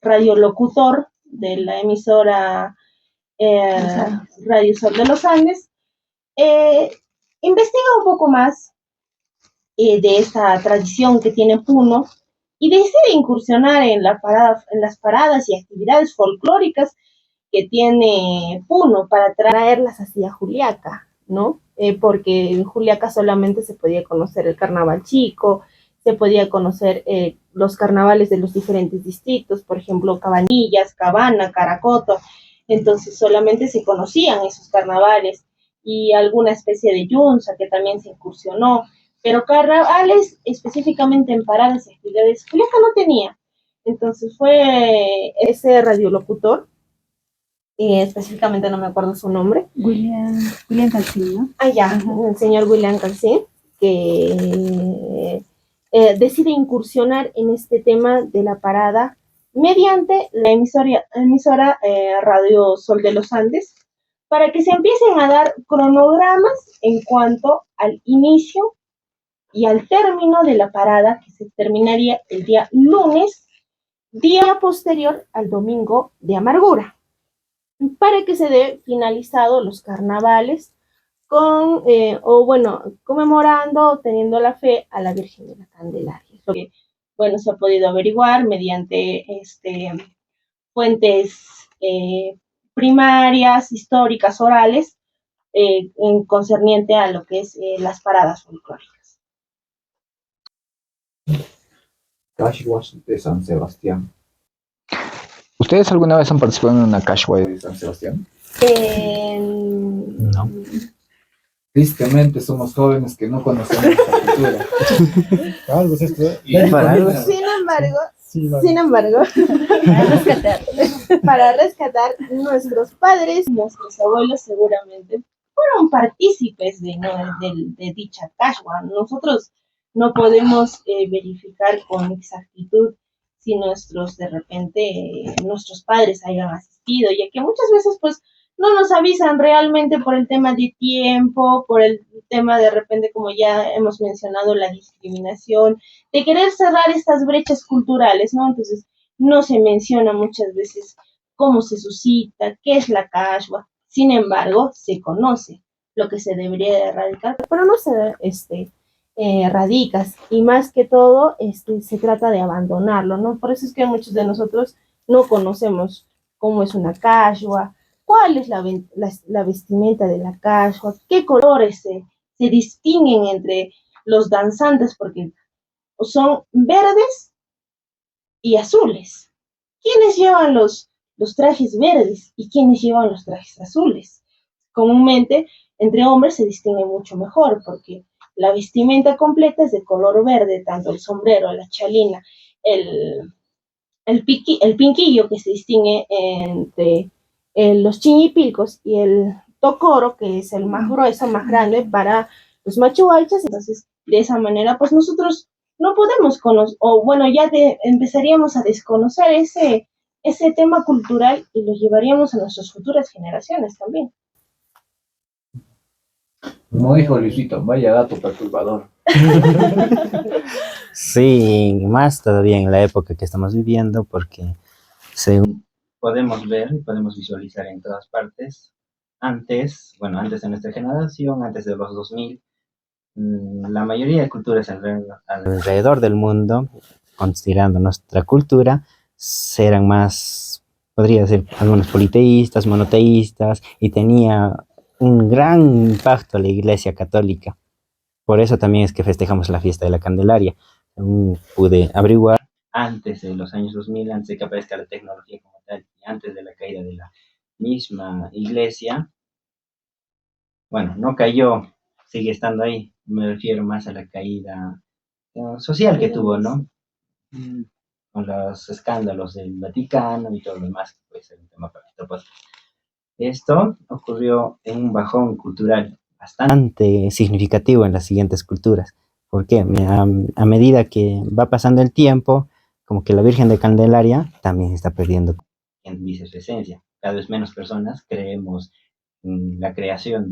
radiolocutor de la emisora Radio Sol de los Andes, investiga un poco más de esta tradición que tiene Puno y decide incursionar en las paradas y actividades folclóricas que tiene Puno para traerlas hacia Juliaca. ¿no? Porque en Juliaca solamente se podía conocer el carnaval chico, se podía conocer los carnavales de los diferentes distritos, por ejemplo, Cabanillas, Cabana, Caracoto, entonces solamente se conocían esos carnavales y alguna especie de yunza que también se incursionó, pero carnavales específicamente en paradas y actividades, Juliaca no tenía. Entonces fue ese radiolocutor, específicamente no me acuerdo su nombre. William Calcín, ¿no? Ah, ya, el señor William Calcín, que decide incursionar en este tema de la parada mediante la emisora Radio Sol de los Andes, para que se empiecen a dar cronogramas en cuanto al inicio y al término de la parada, que se terminaría el día lunes, día posterior al domingo de amargura, para que se dé finalizado los carnavales con, o bueno, conmemorando, teniendo la fe a la Virgen de la Candelaria. Lo que, bueno, se ha podido averiguar mediante fuentes primarias, históricas, orales, en concerniente a lo que es las paradas folclóricas. Cachuas de San Sebastián. ¿Ustedes alguna vez han participado en una cachua de San Sebastián? No. Tristemente somos jóvenes que no conocemos la cultura. Algo es esto. Para algo. Sin embargo, para rescatar nuestros padres, nuestros abuelos seguramente fueron partícipes de dicha cachua. Nosotros no podemos verificar con exactitud si de repente, nuestros padres hayan asistido, ya que muchas veces pues no nos avisan realmente por el tema de tiempo, por el tema de repente, como ya hemos mencionado, la discriminación, de querer cerrar estas brechas culturales, ¿no? Entonces, no se menciona muchas veces cómo se suscita, qué es la cachua. Sin embargo, se conoce lo que se debería de erradicar, pero no se erradicas, y más que todo se trata de abandonarlo, ¿no? Por eso es que muchos de nosotros no conocemos cómo es una cachua, cuál es la vestimenta de la cachua, qué colores se distinguen entre los danzantes, porque son verdes y azules. ¿Quiénes llevan los trajes verdes y quiénes llevan los trajes azules? Comúnmente, entre hombres se distingue mucho mejor, porque la vestimenta completa es de color verde, tanto el sombrero, la chalina, el pinquillo, que se distingue entre los chiñipilcos, y el tocoro, que es el más grueso, más grande para los machualches. Entonces, de esa manera, pues nosotros no podemos conocer, o bueno, ya empezaríamos a desconocer ese tema cultural y lo llevaríamos a nuestras futuras generaciones también. Como dijo Luisito, vaya dato perturbador. Sí, más todavía en la época que estamos viviendo, porque según podemos ver y podemos visualizar en todas partes, antes de nuestra generación, antes de los 2000, la mayoría de culturas alrededor del mundo, considerando nuestra cultura, eran más, podría ser, algunos politeístas, monoteístas, y tenía un gran impacto la Iglesia Católica. Por eso también es que festejamos la fiesta de la Candelaria. Según pude averiguar, antes de los años 2000, antes de que aparezca la tecnología como tal, y antes de la caída de la misma iglesia, bueno, no cayó, sigue estando ahí. Me refiero más a la caída social que tuvo, ¿no? Con los escándalos del Vaticano y todo lo demás, que puede ser un tema para otro podcast. Esto ocurrió en un bajón cultural bastante significativo en las siguientes culturas. ¿Por qué? A medida que va pasando el tiempo, como que la Virgen de Candelaria también está perdiendo en su esencia. Cada vez menos personas creemos en la creación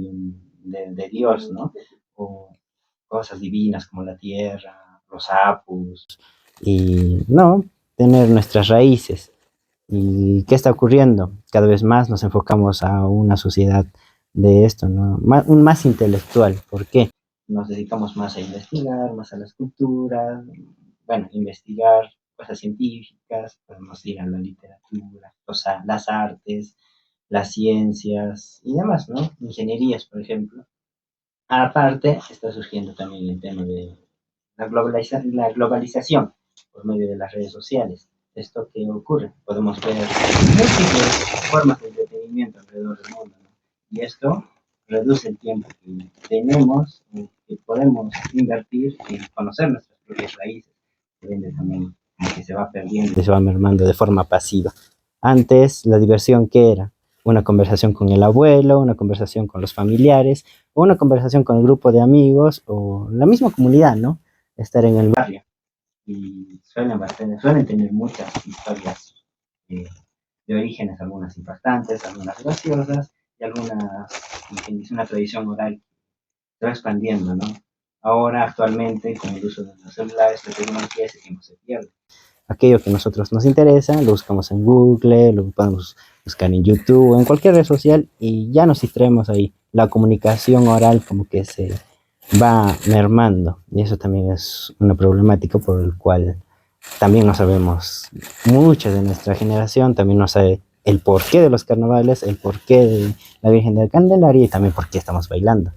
de Dios, ¿no? O cosas divinas como la tierra, los apus, y no, tener nuestras raíces. ¿Y qué está ocurriendo? Cada vez más nos enfocamos a una sociedad de esto, ¿no? Más intelectual. ¿Por qué? Nos dedicamos más a investigar, más a las culturas, bueno, investigar cosas científicas, podemos ir a la literatura, las artes, las ciencias y demás, ¿no? Ingenierías, por ejemplo. Aparte, está surgiendo también el tema de la globalización por medio de las redes sociales. ¿Esto qué ocurre? Podemos ver múltiples formas de entretenimiento alrededor del mundo, ¿no? Y esto reduce el tiempo que tenemos, que podemos invertir en conocer nuestras propias raíces. Por ende, también como que se va perdiendo, se va mermando de forma pasiva. Antes, la diversión, ¿qué era? Una conversación con el abuelo, una conversación con los familiares, o una conversación con el grupo de amigos, o la misma comunidad, ¿no? Estar en el barrio. Y suelen tener muchas historias eh, de orígenes, algunas impactantes, algunas graciosas, y algunas, es una tradición oral que se va expandiendo, ¿no? Ahora, actualmente, con el uso de los celulares, la tecnología, ese tiempo se pierde. Aquello que a nosotros nos interesa, lo buscamos en Google, lo podemos buscar en YouTube o en cualquier red social y ya nos distraemos ahí. La comunicación oral como que se va mermando y eso también es una problemática por el cual también no sabemos, mucha de nuestra generación también no sabe el porqué de los carnavales, el porqué de la Virgen del Candelaria y también por qué estamos bailando.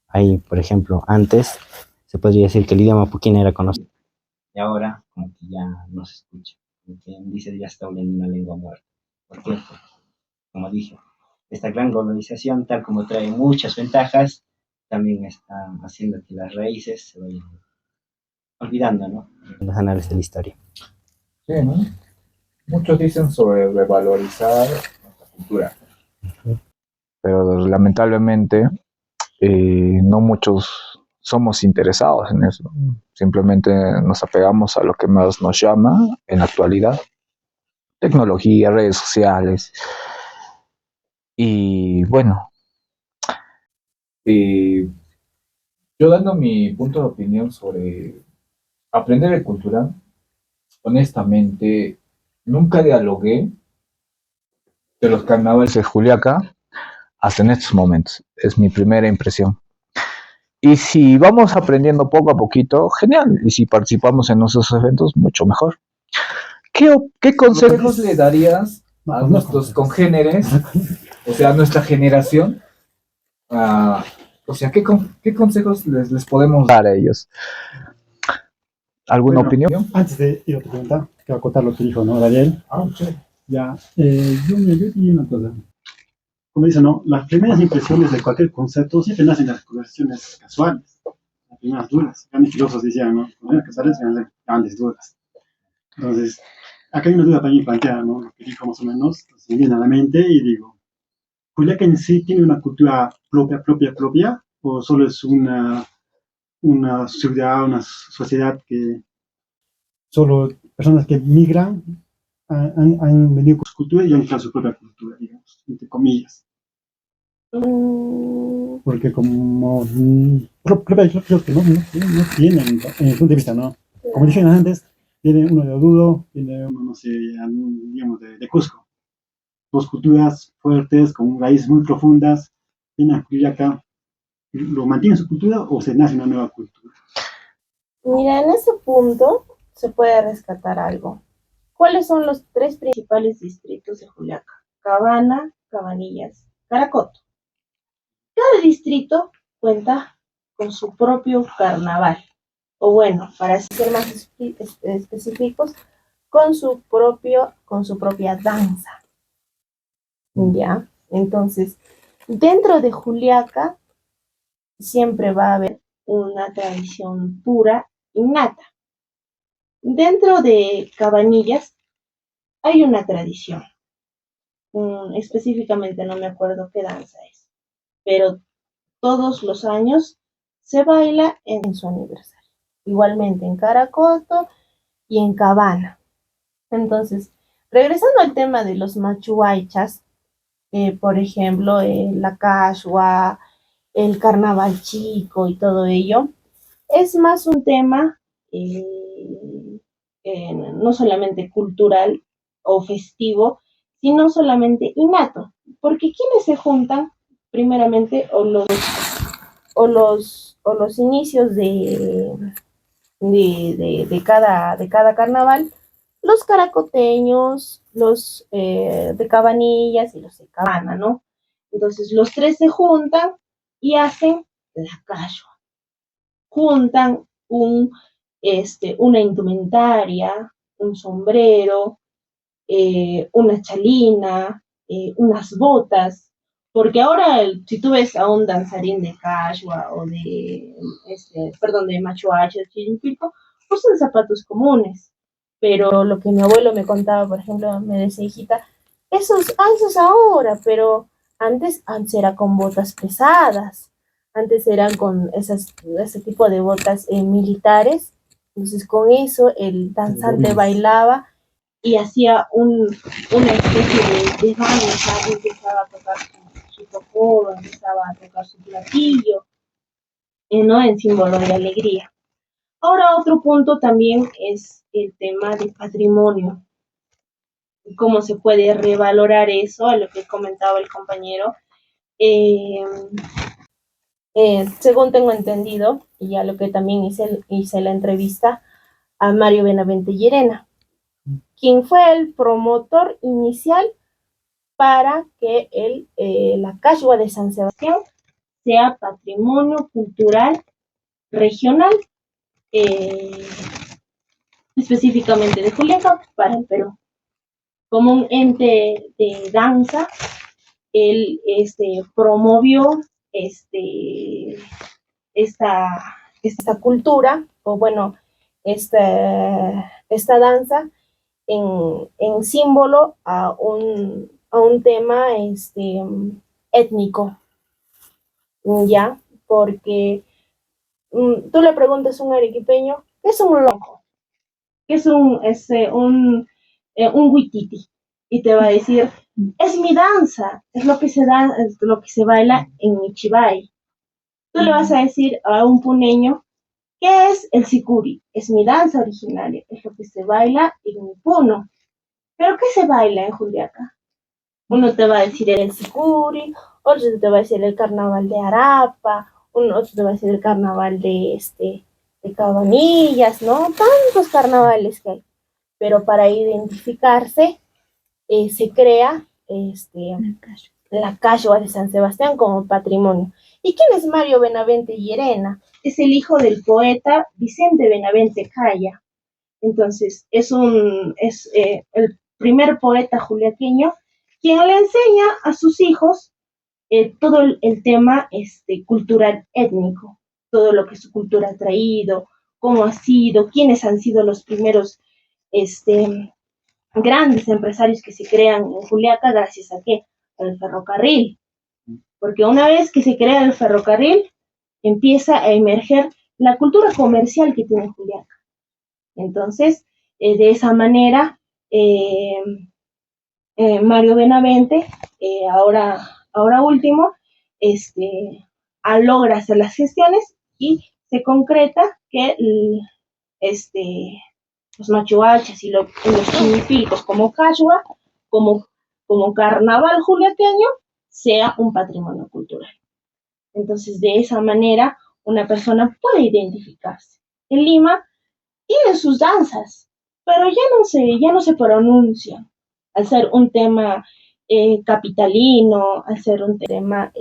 Ahí, por ejemplo, antes se podría decir que el idioma puquina era conocido y ahora como que ya no se escucha, como que dice ya está hablando una lengua muerta. ¿Por qué? Porque, como dije, esta gran globalización, tal como trae muchas ventajas, también está haciendo que las raíces se vayan olvidando, ¿no? Los anales de la historia. Sí, ¿no? Muchos dicen sobre revalorizar nuestra cultura, pero lamentablemente no muchos somos interesados en eso. Simplemente nos apegamos a lo que más nos llama en la actualidad. Tecnología, redes sociales. Y bueno, eh, yo dando mi punto de opinión sobre aprender de cultura, honestamente, nunca dialogué de los carnavales de Juliaca hasta en estos momentos. Es mi primera impresión. Y si vamos aprendiendo poco a poquito, genial. Y si participamos en nuestros eventos, mucho mejor. ¿Qué consejos le darías a nuestros congéneres, o sea, a nuestra generación? O sea, ¿qué consejos les podemos dar a ellos? ¿Alguna opinión? Antes de ir a tu pregunta, quiero acotar lo que dijo, ¿no, Daniel? Sí. Ya, yo diría una cosa. Como dice, ¿no? Las primeras impresiones de cualquier concepto siempre nacen de las conversaciones casuales, las primeras dudas. Grandes filósofos decían, ¿no? Las primeras casuales eran grandes dudas. Entonces, acá hay una duda para mí planteada, ¿no? Lo que dijo más o menos, se me viene a la mente y digo, ¿Juliaca en sí tiene una cultura propia, o solo es una ciudad, una sociedad que solo personas que migran han venido con su cultura y han creado su propia cultura, digamos, entre comillas? Porque como propia, yo creo que no tienen, en el punto de vista, ¿no? Como dije antes, viene uno de Oruro, viene uno, no sé, digamos, de Cusco. Dos culturas fuertes, con raíces muy profundas, vienen a Culiacán, ¿lo mantiene su cultura o se nace una nueva cultura? Mira, en ese punto se puede rescatar algo. ¿Cuáles son los tres principales distritos de Juliaca? Cabana, Cabanillas, Caracoto. Cada distrito cuenta con su propio carnaval, o bueno, para ser más específicos, con su propia danza. ¿Ya? Entonces, dentro de Juliaca siempre va a haber una tradición pura, innata. Dentro de Cabanillas hay una tradición. Específicamente no me acuerdo qué danza es, pero todos los años se baila en su aniversario. Igualmente en Caracoto y en Cabana. Entonces, regresando al tema de los machuaychas, por ejemplo, la cachua, el carnaval chico y todo ello, es más un tema no solamente cultural o festivo, sino solamente innato, porque quienes se juntan primeramente o los inicios de cada carnaval, los caracoteños, los de Cabanillas y los de Cabana, ¿no? Entonces los tres se juntan y hacen la cachua. Juntan una indumentaria, un sombrero, una chalina, unas botas, porque ahora si tú ves a un danzarín de cachua o de machuacha, chimpilco, usan zapatos comunes. Pero lo que mi abuelo me contaba, por ejemplo, me decía, hijita, esos ahora, pero antes era con botas pesadas, antes eran con ese tipo de botas militares, entonces con eso el danzante bailaba y hacía una especie de danza, empezaba a tocar su tocoro, empezaba a tocar su platillo, ¿no? En símbolo de alegría. Ahora otro punto también es el tema del patrimonio. ¿Cómo se puede revalorar eso? A lo que comentaba el compañero. Eh, Según tengo entendido, y a lo que también hice la entrevista a Mario Benavente Llerena, quien fue el promotor inicial para que la Cachua de San Sebastián sea patrimonio cultural regional, específicamente de Juliaca para el Perú. Como un ente de danza, él promovió esta cultura, o bueno, esta danza en símbolo a un tema étnico, ¿ya? Porque tú le preguntas a un arequipeño, ¿qué es un lonco? ¿Qué es un huititi? Y te va a decir, es mi danza, es lo que se baila en mi chivay. Tú le vas a decir a un puneño, ¿qué es el sicuri? Es mi danza originaria, es lo que se baila en mi puno. ¿Pero qué se baila en Juliaca? Uno te va a decir el sicuri, otro te va a decir el carnaval de Arapa, otro te va a decir el carnaval de Cabanillas, ¿no? Tantos carnavales que hay. Pero para identificarse se crea la Cachua de San Sebastián como patrimonio. ¿Y quién es Mario Benavente Llerena? Es el hijo del poeta Vicente Benavente Caya. Entonces, es el primer poeta juliaqueño quien le enseña a sus hijos todo el tema cultural étnico, todo lo que su cultura ha traído, cómo ha sido, quiénes han sido los primeros grandes empresarios que se crean en Juliaca, gracias a qué? Al ferrocarril. Porque una vez que se crea el ferrocarril, empieza a emerger la cultura comercial que tiene Juliaca. Entonces, de esa manera, Mario Benavente, ahora último, logra hacer las gestiones y se concreta que los machuachas y los chimipilcos como cachua, como carnaval juliaqueño, sea un patrimonio cultural. Entonces, de esa manera, una persona puede identificarse. En Lima tienen sus danzas, pero ya no se pronuncian. Al ser un tema capitalino, al ser un tema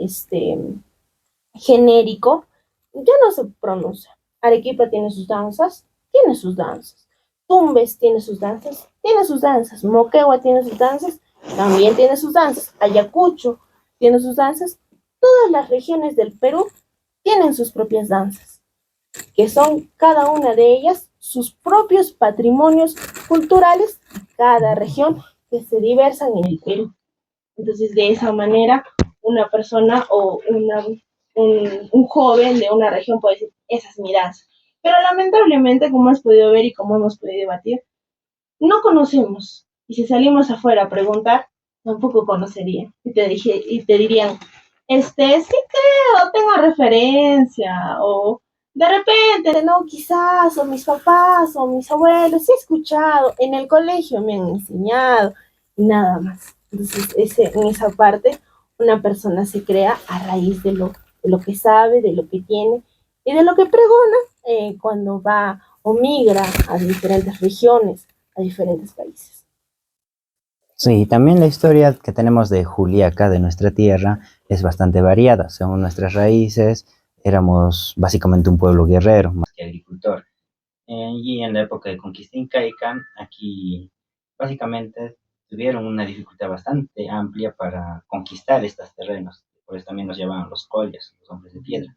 genérico, ya no se pronuncia. Arequipa tiene sus danzas. Tumbes tiene sus danzas. Moquegua tiene sus danzas, también tiene sus danzas. Ayacucho tiene sus danzas. Todas las regiones del Perú tienen sus propias danzas, que son cada una de ellas sus propios patrimonios culturales, cada región que se diversan en el Perú. Entonces, de esa manera, una persona o un joven de una región puede decir, esa es mi danza. Pero lamentablemente, como has podido ver y como hemos podido debatir, no conocemos. Y si salimos afuera a preguntar, tampoco conocerían. Y te dirían, sí creo, tengo referencia, o de repente, no, quizás, o mis papás, o mis abuelos, sí he escuchado, en el colegio me han enseñado, y nada más. Entonces, en esa parte, una persona se crea a raíz de lo que sabe, de lo que tiene, y de lo que pregona cuando va o migra a diferentes regiones, a diferentes países. Sí, también la historia que tenemos de Juliaca, de nuestra tierra, es bastante variada según nuestras raíces. éramos básicamente un pueblo guerrero, más que agricultor. Y en la época de conquista incaica, aquí básicamente tuvieron una dificultad bastante amplia para conquistar estos terrenos. Por eso también los llamaban los collas, los hombres de piedra.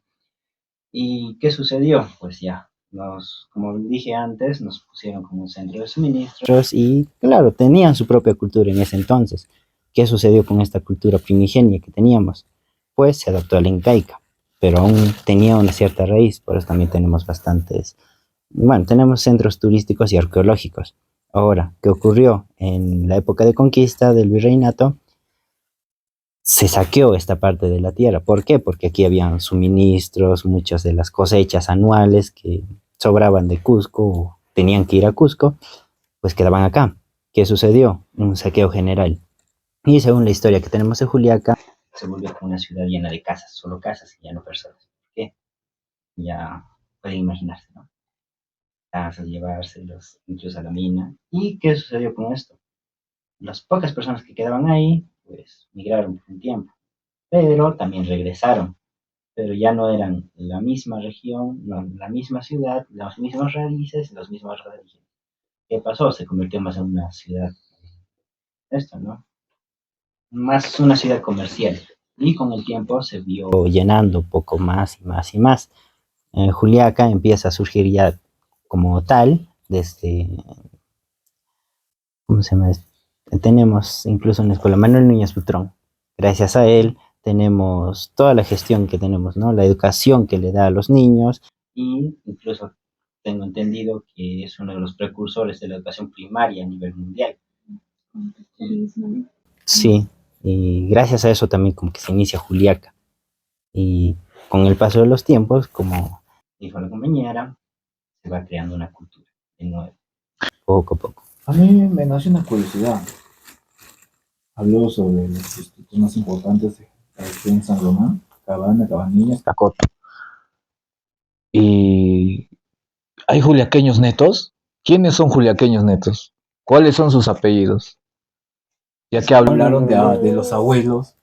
¿Y qué sucedió? Pues ya, como dije antes, nos pusieron como un centro de suministros y claro, tenían su propia cultura en ese entonces. ¿Qué sucedió con esta cultura primigenia que teníamos? Pues se adaptó a la incaica, pero aún tenía una cierta raíz, por eso también tenemos tenemos centros turísticos y arqueológicos. Ahora, ¿qué ocurrió? En la época de conquista del virreinato, se saqueó esta parte de la tierra. ¿Por qué? Porque aquí habían suministros, muchas de las cosechas anuales que sobraban de Cusco o tenían que ir a Cusco, pues quedaban acá. ¿Qué sucedió? Un saqueo general. Y según la historia que tenemos de Juliaca, se volvió como una ciudad llena de casas, solo casas y ya no personas. ¿Por qué? Ya pueden imaginarse, ¿no? Casas, llevárselos incluso a la mina. ¿Y qué sucedió con esto? Las pocas personas que quedaban ahí, pues migraron por un tiempo, pero también regresaron, pero ya no eran la misma región, no, la misma ciudad, las mismas raíces, los mismos orígenes. ¿Qué pasó? Se convirtió más en una ciudad, esto, ¿no? Más una ciudad comercial. Y con el tiempo se vio llenando poco más y más y más. Juliaca empieza a surgir ya como tal, desde, ¿cómo se llama? Tenemos incluso una escuela Manuel Núñez Butrón. Gracias a él tenemos toda la gestión que tenemos, ¿no? La educación que le da a los niños y incluso tengo entendido que es uno de los precursores de la educación primaria a nivel mundial. Sí, y gracias a eso también como que se inicia Juliaca. Y con el paso de los tiempos, como dijo la compañera, se va creando una cultura de nuevo, poco a poco. A mí me nació una curiosidad. Habló sobre los distritos más importantes aquí en San Román, Cabana, Cabanillas, Tacota. ¿Y hay juliaqueños netos? ¿Quiénes son juliaqueños netos? ¿Cuáles son sus apellidos? Ya que hablaron de los abuelos.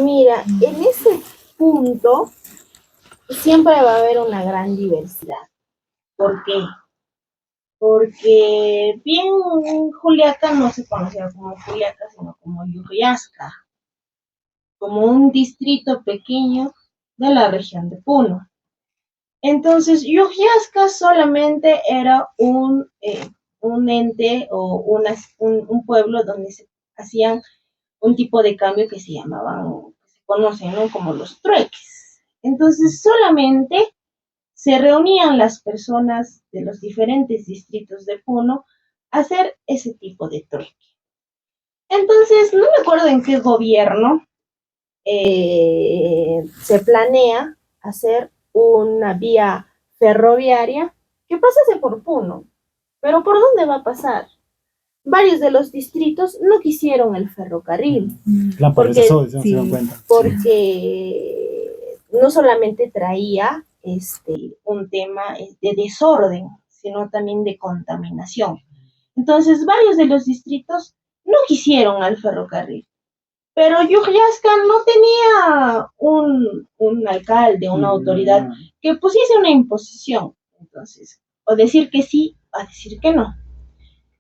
Mira, en ese punto siempre va a haber una gran diversidad. ¿Por qué? Porque bien Juliaca no se conocía como Juliaca, sino como Yujuyasca, como un distrito pequeño de la región de Puno. Entonces, Yujuyasca solamente era un ente o un pueblo donde se hacían un tipo de cambio que se llamaban, que se conocen, ¿no? Como los trueques. Entonces, solamente se reunían las personas de los diferentes distritos de Puno a hacer ese tipo de trueque. Entonces, no me acuerdo en qué gobierno se planea hacer una vía ferroviaria que pasase por Puno. Pero ¿por dónde va a pasar? Varios de los distritos no quisieron el ferrocarril. Porque, sí, porque no solamente traía un tema de desorden, sino también de contaminación. Entonces, varios de los distritos no quisieron al ferrocarril. Pero Yujuyasca no tenía un alcalde, una autoridad que pusiese una imposición. Entonces, o decir que sí, o decir que no.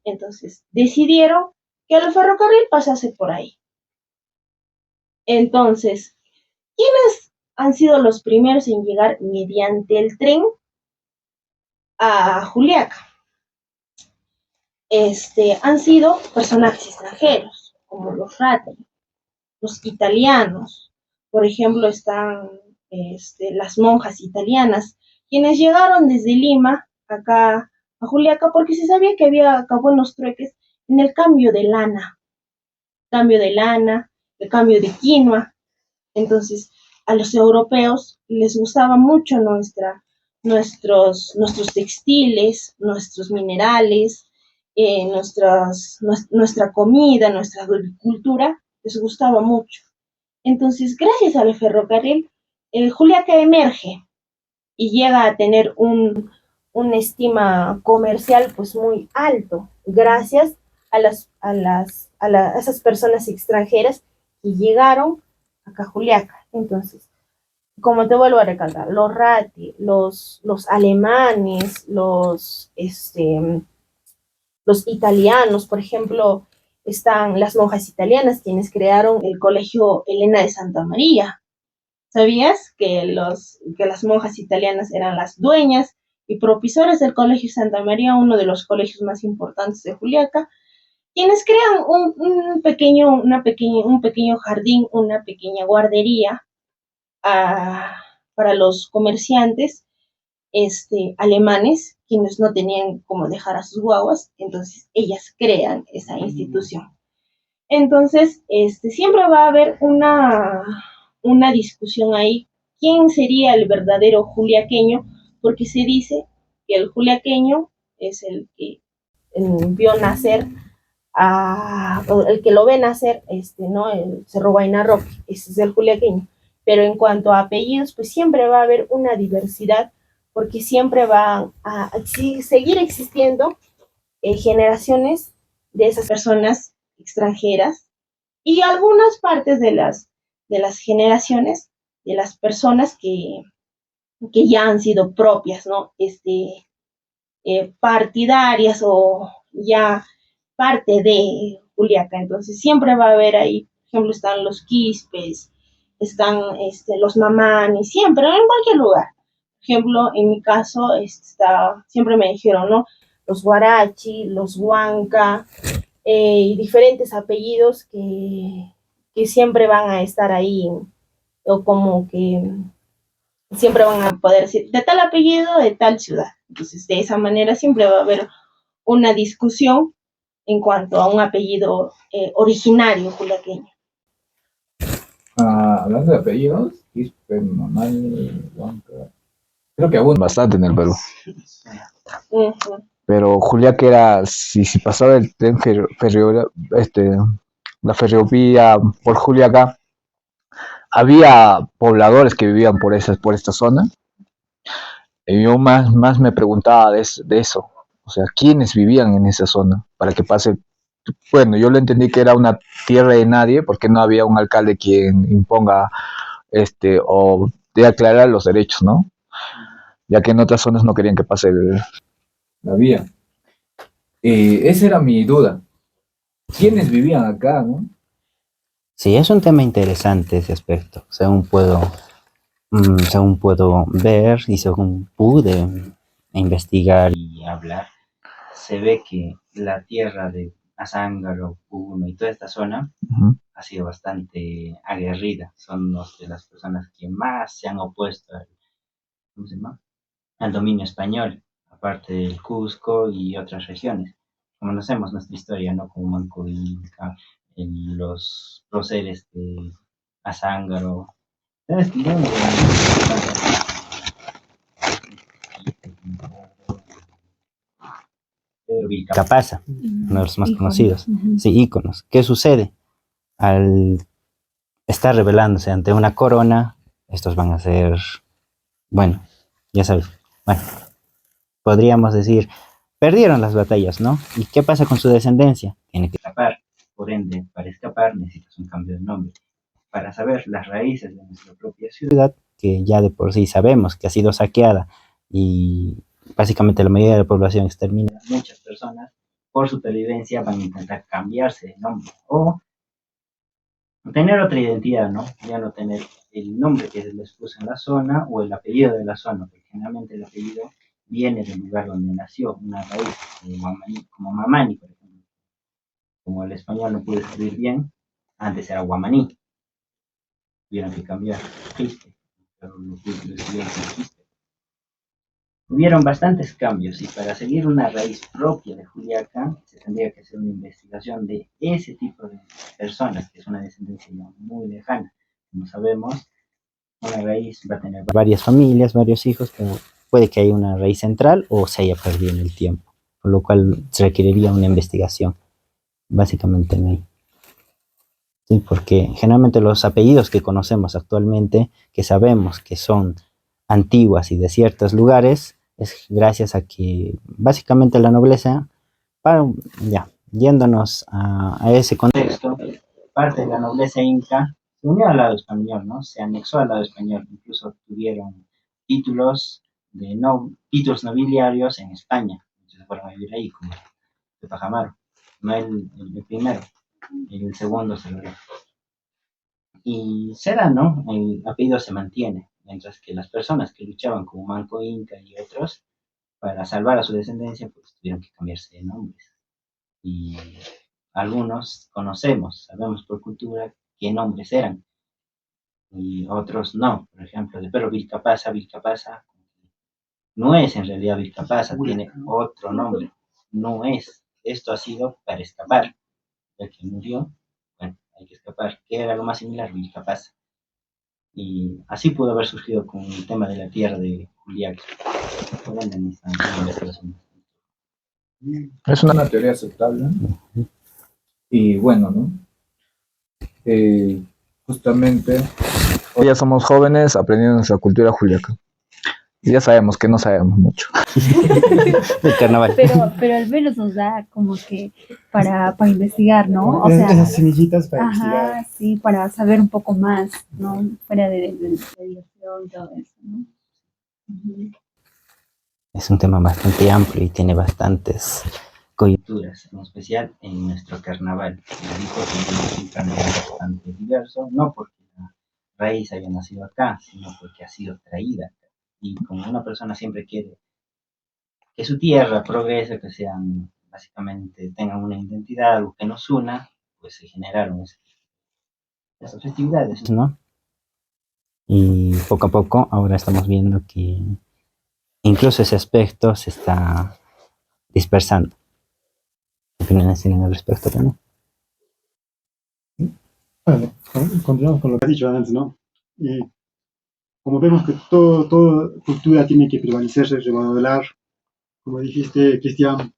Entonces, decidieron que el ferrocarril pasase por ahí. Entonces, ¿quiénes han sido los primeros en llegar mediante el tren a Juliaca? Han sido personajes extranjeros, como los Ratri, los italianos. Por ejemplo, están las monjas italianas, quienes llegaron desde Lima acá a Juliaca porque se sabía que había buenos trueques en el cambio de lana, el cambio de quinoa. Entonces, a los europeos les gustaba mucho nuestros textiles, nuestros minerales, nuestra comida, nuestra agricultura, les gustaba mucho. Entonces, gracias al ferrocarril, Juliaca emerge y llega a tener una estima comercial pues muy alto, gracias a esas personas extranjeras que llegaron acá a Juliaca. Entonces, como te vuelvo a recalcar, los rati, los alemanes, los italianos, por ejemplo, están las monjas italianas quienes crearon el colegio Elena de Santa María. ¿Sabías que las monjas italianas eran las dueñas y propisoras del colegio Santa María, uno de los colegios más importantes de Juliaca, quienes crean un pequeño jardín, una pequeña guardería a, para los comerciantes alemanes, quienes no tenían cómo dejar a sus guaguas, entonces ellas crean esa institución. Entonces, siempre va a haber una discusión ahí, quién sería el verdadero juliaqueño, porque se dice que el juliaqueño es el que vio nacer el que lo ve nacer, ¿no? El Cerro Guayna Roque, ese es el juliaqueño. Pero en cuanto a apellidos, pues siempre va a haber una diversidad, porque siempre van a seguir existiendo generaciones de esas personas extranjeras y algunas partes de las generaciones de las personas que ya han sido propias, ¿no? Partidarias o ya parte de Juliaca. Entonces siempre va a haber ahí, por ejemplo, están los quispes, están los mamanis, siempre, en cualquier lugar. Por ejemplo, en mi caso, siempre me dijeron, ¿no? Los guarachi, los huanca, y diferentes apellidos que siempre van a estar ahí, o como que siempre van a poder decir de tal apellido, de tal ciudad. Entonces, de esa manera siempre va a haber una discusión en cuanto a un apellido originario juliaqueño. Hablando de apellidos, Quispe, Mamani, Huanca, creo que abundan bastante en el Perú. Uh-huh. Pero Juliaca era, si pasaba el tren la ferrovía por Juliaca, había pobladores que vivían por esta zona. Y yo más me preguntaba de eso. O sea, ¿quiénes vivían en esa zona? Para que pase. Bueno, yo lo entendí que era una tierra de nadie, porque no había un alcalde quien imponga o de aclarar los derechos, ¿no? Ya que en otras zonas no querían que pase la vía. Esa era mi duda. ¿Quiénes vivían acá, no? Sí, es un tema interesante ese aspecto. Según puedo ver y según pude investigar y hablar, se ve que la tierra de Azángaro, Puno y toda esta zona Uh-huh. ha sido bastante aguerrida. Son de las personas que más se han opuesto ¿cómo se llama? Al dominio español, aparte del Cusco y otras regiones. Conocemos nuestra historia, ¿no? Como Manco Inca, los próceres de Azángaro. ¿Sabes qué? Capasa, uno de los más conocidos. Sí, íconos. ¿Qué sucede? Al estar rebelándose ante una corona, estos van a ser, bueno, ya sabes, bueno, podríamos decir, perdieron las batallas, ¿no? ¿Y qué pasa con su descendencia? Tiene que escapar. Por ende, para escapar necesitas un cambio de nombre. Para saber las raíces de nuestra propia ciudad, que ya de por sí sabemos que ha sido saqueada y básicamente la mayoría de la población exterminada, muchas personas por supervivencia van a intentar cambiarse de nombre o tener otra identidad, ¿no? Ya no tener el nombre que se les puso en la zona o el apellido de la zona, porque generalmente el apellido viene del lugar donde nació, una raíz, como Mamani, por ejemplo. Como el español no pudo escribir bien, antes era Guamaní, tuvieron que cambiar Quispe, pero lo escribieron como Quispe. Hubieron bastantes cambios y para seguir una raíz propia de Juliaca se tendría que hacer una investigación de ese tipo de personas, que es una descendencia ya muy lejana. Como sabemos, una raíz va a tener varias familias, varios hijos, pero puede que haya una raíz central o se haya perdido en el tiempo, por lo cual se requeriría una investigación, básicamente en ahí. Sí, porque generalmente los apellidos que conocemos actualmente, que sabemos que son antiguas y de ciertos lugares, es gracias a que básicamente la nobleza, ya, yéndonos a ese contexto, parte de la nobleza inca se unió al lado español, ¿no? Se anexó al lado español, incluso tuvieron títulos títulos nobiliarios en España. Se fueron a vivir ahí, como de Pajamaro. No el primero, el segundo se lo dio. Y será, ¿no? El apellido se mantiene, mientras que las personas que luchaban como Manco Inca y otros para salvar a su descendencia, pues tuvieron que cambiarse de nombres. Y algunos conocemos, sabemos por cultura qué nombres eran, y otros no. Por ejemplo, de Pedro Vilcapasa, Vilcapasa no es en realidad Vilcapasa, tiene otro nombre. No es. Esto ha sido para escapar. El que murió, bueno, hay que escapar. ¿Qué era lo más similar? Vilcapasa. Y así pudo haber surgido con el tema de la tierra de Juliaca. Es una teoría aceptable. Y bueno, ¿no? Justamente hoy ya somos jóvenes aprendiendo nuestra cultura juliaca. Y ya sabemos que no sabemos mucho. El carnaval. Pero al menos nos da como que para investigar, ¿no? O sea, esas semillitas para investigar. ajá, sí, para saber un poco más, ¿no? Fuera de diversión y todo eso, ¿no? Ujú. Es un tema bastante amplio y tiene bastantes coyunturas, en especial en nuestro carnaval. Como dijo, tenemos un carnaval bastante diverso, no porque la raíz haya nacido acá, sino porque ha sido traída. Y como una persona siempre quiere que su tierra progrese, que sean, básicamente, tengan una identidad, algo que nos una, pues se generaron esas festividades, ¿no? Y poco a poco ahora estamos viendo que incluso ese aspecto se está dispersando. ¿Qué opiniones tienen al respecto también? Bueno, continuamos con lo que has dicho antes, ¿no? Y como vemos que toda cultura tiene que prevalecerse, remodelar, como dijiste, Cristian,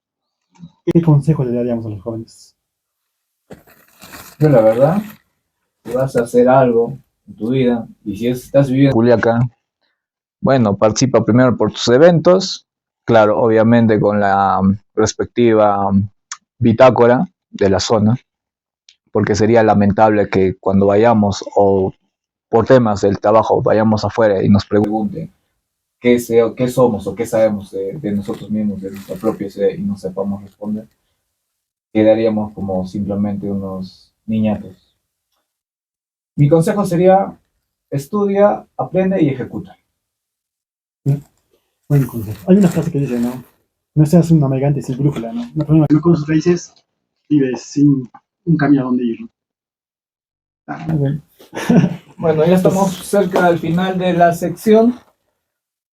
¿qué consejo le daríamos a los jóvenes? Yo la verdad, si vas a hacer algo en tu vida, y si estás viviendo en Juliaca, bueno, participa primero por tus eventos, claro, obviamente con la respectiva bitácora de la zona, porque sería lamentable que cuando vayamos o por temas del trabajo vayamos afuera y nos pregunten qué somos o qué sabemos de nosotros mismos, de nuestra propia sede y no sepamos responder, quedaríamos como simplemente unos niñatos. Mi consejo sería, estudia, aprende y ejecuta. Buen consejo. Hay una frase que dice, ¿no? No seas un navegante sin brújula, ¿no? Una persona que no con sus raíces vive sin un camino a donde ir, ¿no? Muy bien. Bueno, ya estamos cerca del final de la sección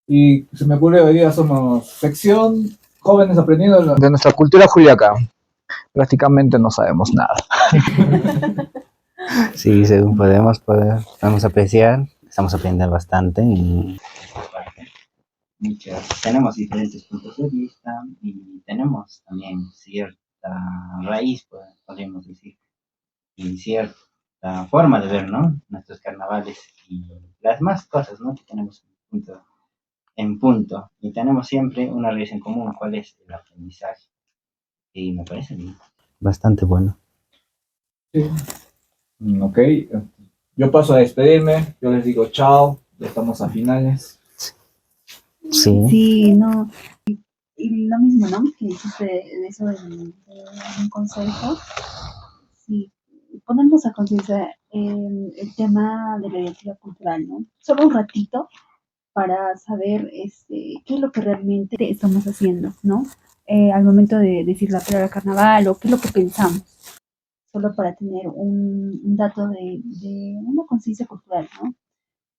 y se me ocurre hoy día somos sección jóvenes aprendiendo de nuestra cultura juliaca. Prácticamente no sabemos nada. Sí, según podemos apreciar, estamos aprendiendo bastante y tenemos diferentes puntos de vista y tenemos también cierta raíz, podríamos decir, y cierta forma de ver, ¿no? Nuestros carnavales y las más cosas, ¿no? Que tenemos en punto. Y tenemos siempre una raíz en común, ¿cuál es? El aprendizaje. Y me parece bastante bueno. Sí. Ok, yo paso a despedirme, yo les digo chao, ya estamos a finales. Sí. Sí, no. Y lo mismo, ¿no? Que dijiste de eso de un consejo. Sí, ponernos a conciencia el tema de la identidad cultural, ¿no? Solo un ratito para saber qué es lo que realmente estamos haciendo, ¿no? Al momento de decir la palabra carnaval o qué es lo que pensamos, solo para tener un dato de una conciencia cultural, ¿no?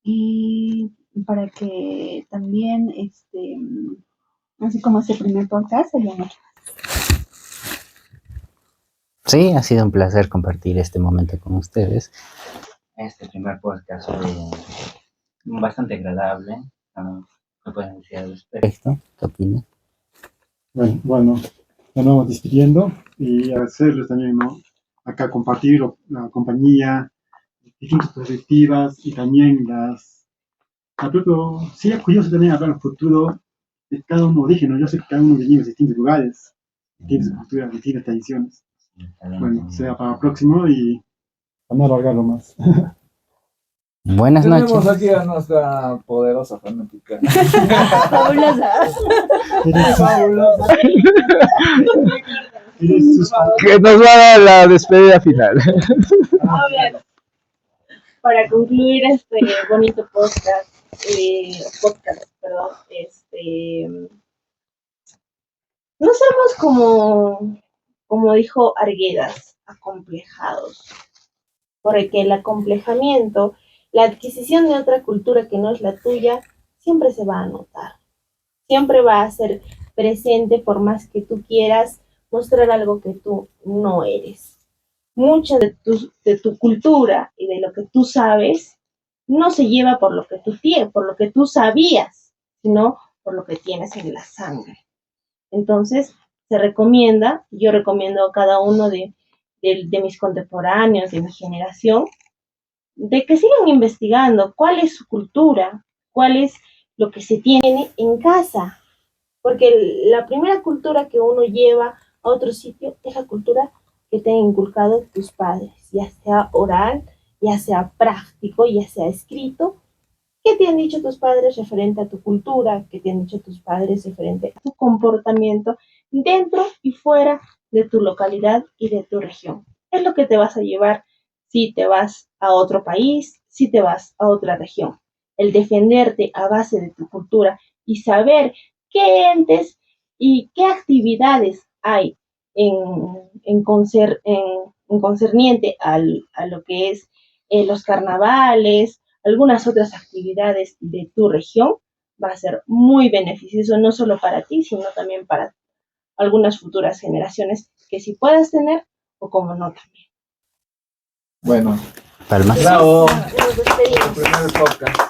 Y para que también, así como este primer podcast, sería mucho. Sí, ha sido un placer compartir este momento con ustedes. Este primer podcast fue bastante agradable. ¿Qué pueden decir al respecto? ¿Qué opinan? Bueno, ya nos vamos despidiendo y agradecerles también, ¿no? Acá compartir la compañía, distintas perspectivas y también sería curioso también hablar en el futuro de cada uno de origen, ¿no? Yo sé que cada uno venimos de distintos lugares, distintas culturas, distintas tradiciones. Bueno, será para el próximo y para no alargarlo más. Buenas Tenemos noches. aquí a nuestra poderosa fanática. Fabulosa. ¿Quieres sus Que nos va a dar la despedida final. A ver, para concluir este bonito perdón, no somos como dijo Arguedas, acomplejados, porque el acomplejamiento, la adquisición de otra cultura que no es la tuya, siempre se va a notar, siempre va a ser presente por más que tú quieras mostrar algo que tú no eres. Mucha de tu cultura y de lo que tú sabes no se lleva por lo que tú tienes, por lo que tú sabías, sino por lo que tienes en la sangre. Entonces, se recomienda, yo recomiendo a cada uno de mis contemporáneos, de mi generación, de que sigan investigando cuál es su cultura, cuál es lo que se tiene en casa, porque la primera cultura que uno lleva a otro sitio es la cultura que te han inculcado tus padres, ya sea oral, ya sea práctico, ya sea escrito. ¿Qué te han dicho tus padres referente a tu cultura? ¿Qué te han dicho tus padres referente a tu comportamiento dentro y fuera de tu localidad y de tu región? Es lo que te vas a llevar si te vas a otro país, si te vas a otra región. El defenderte a base de tu cultura y saber qué entes y qué actividades hay en concerniente a lo que es los carnavales, algunas otras actividades de tu región, va a ser muy beneficioso no solo para ti, sino también para algunas futuras generaciones que sí puedas tener o como no también. Bueno, Palmas. bravo. Nos despedimos. Primer podcast.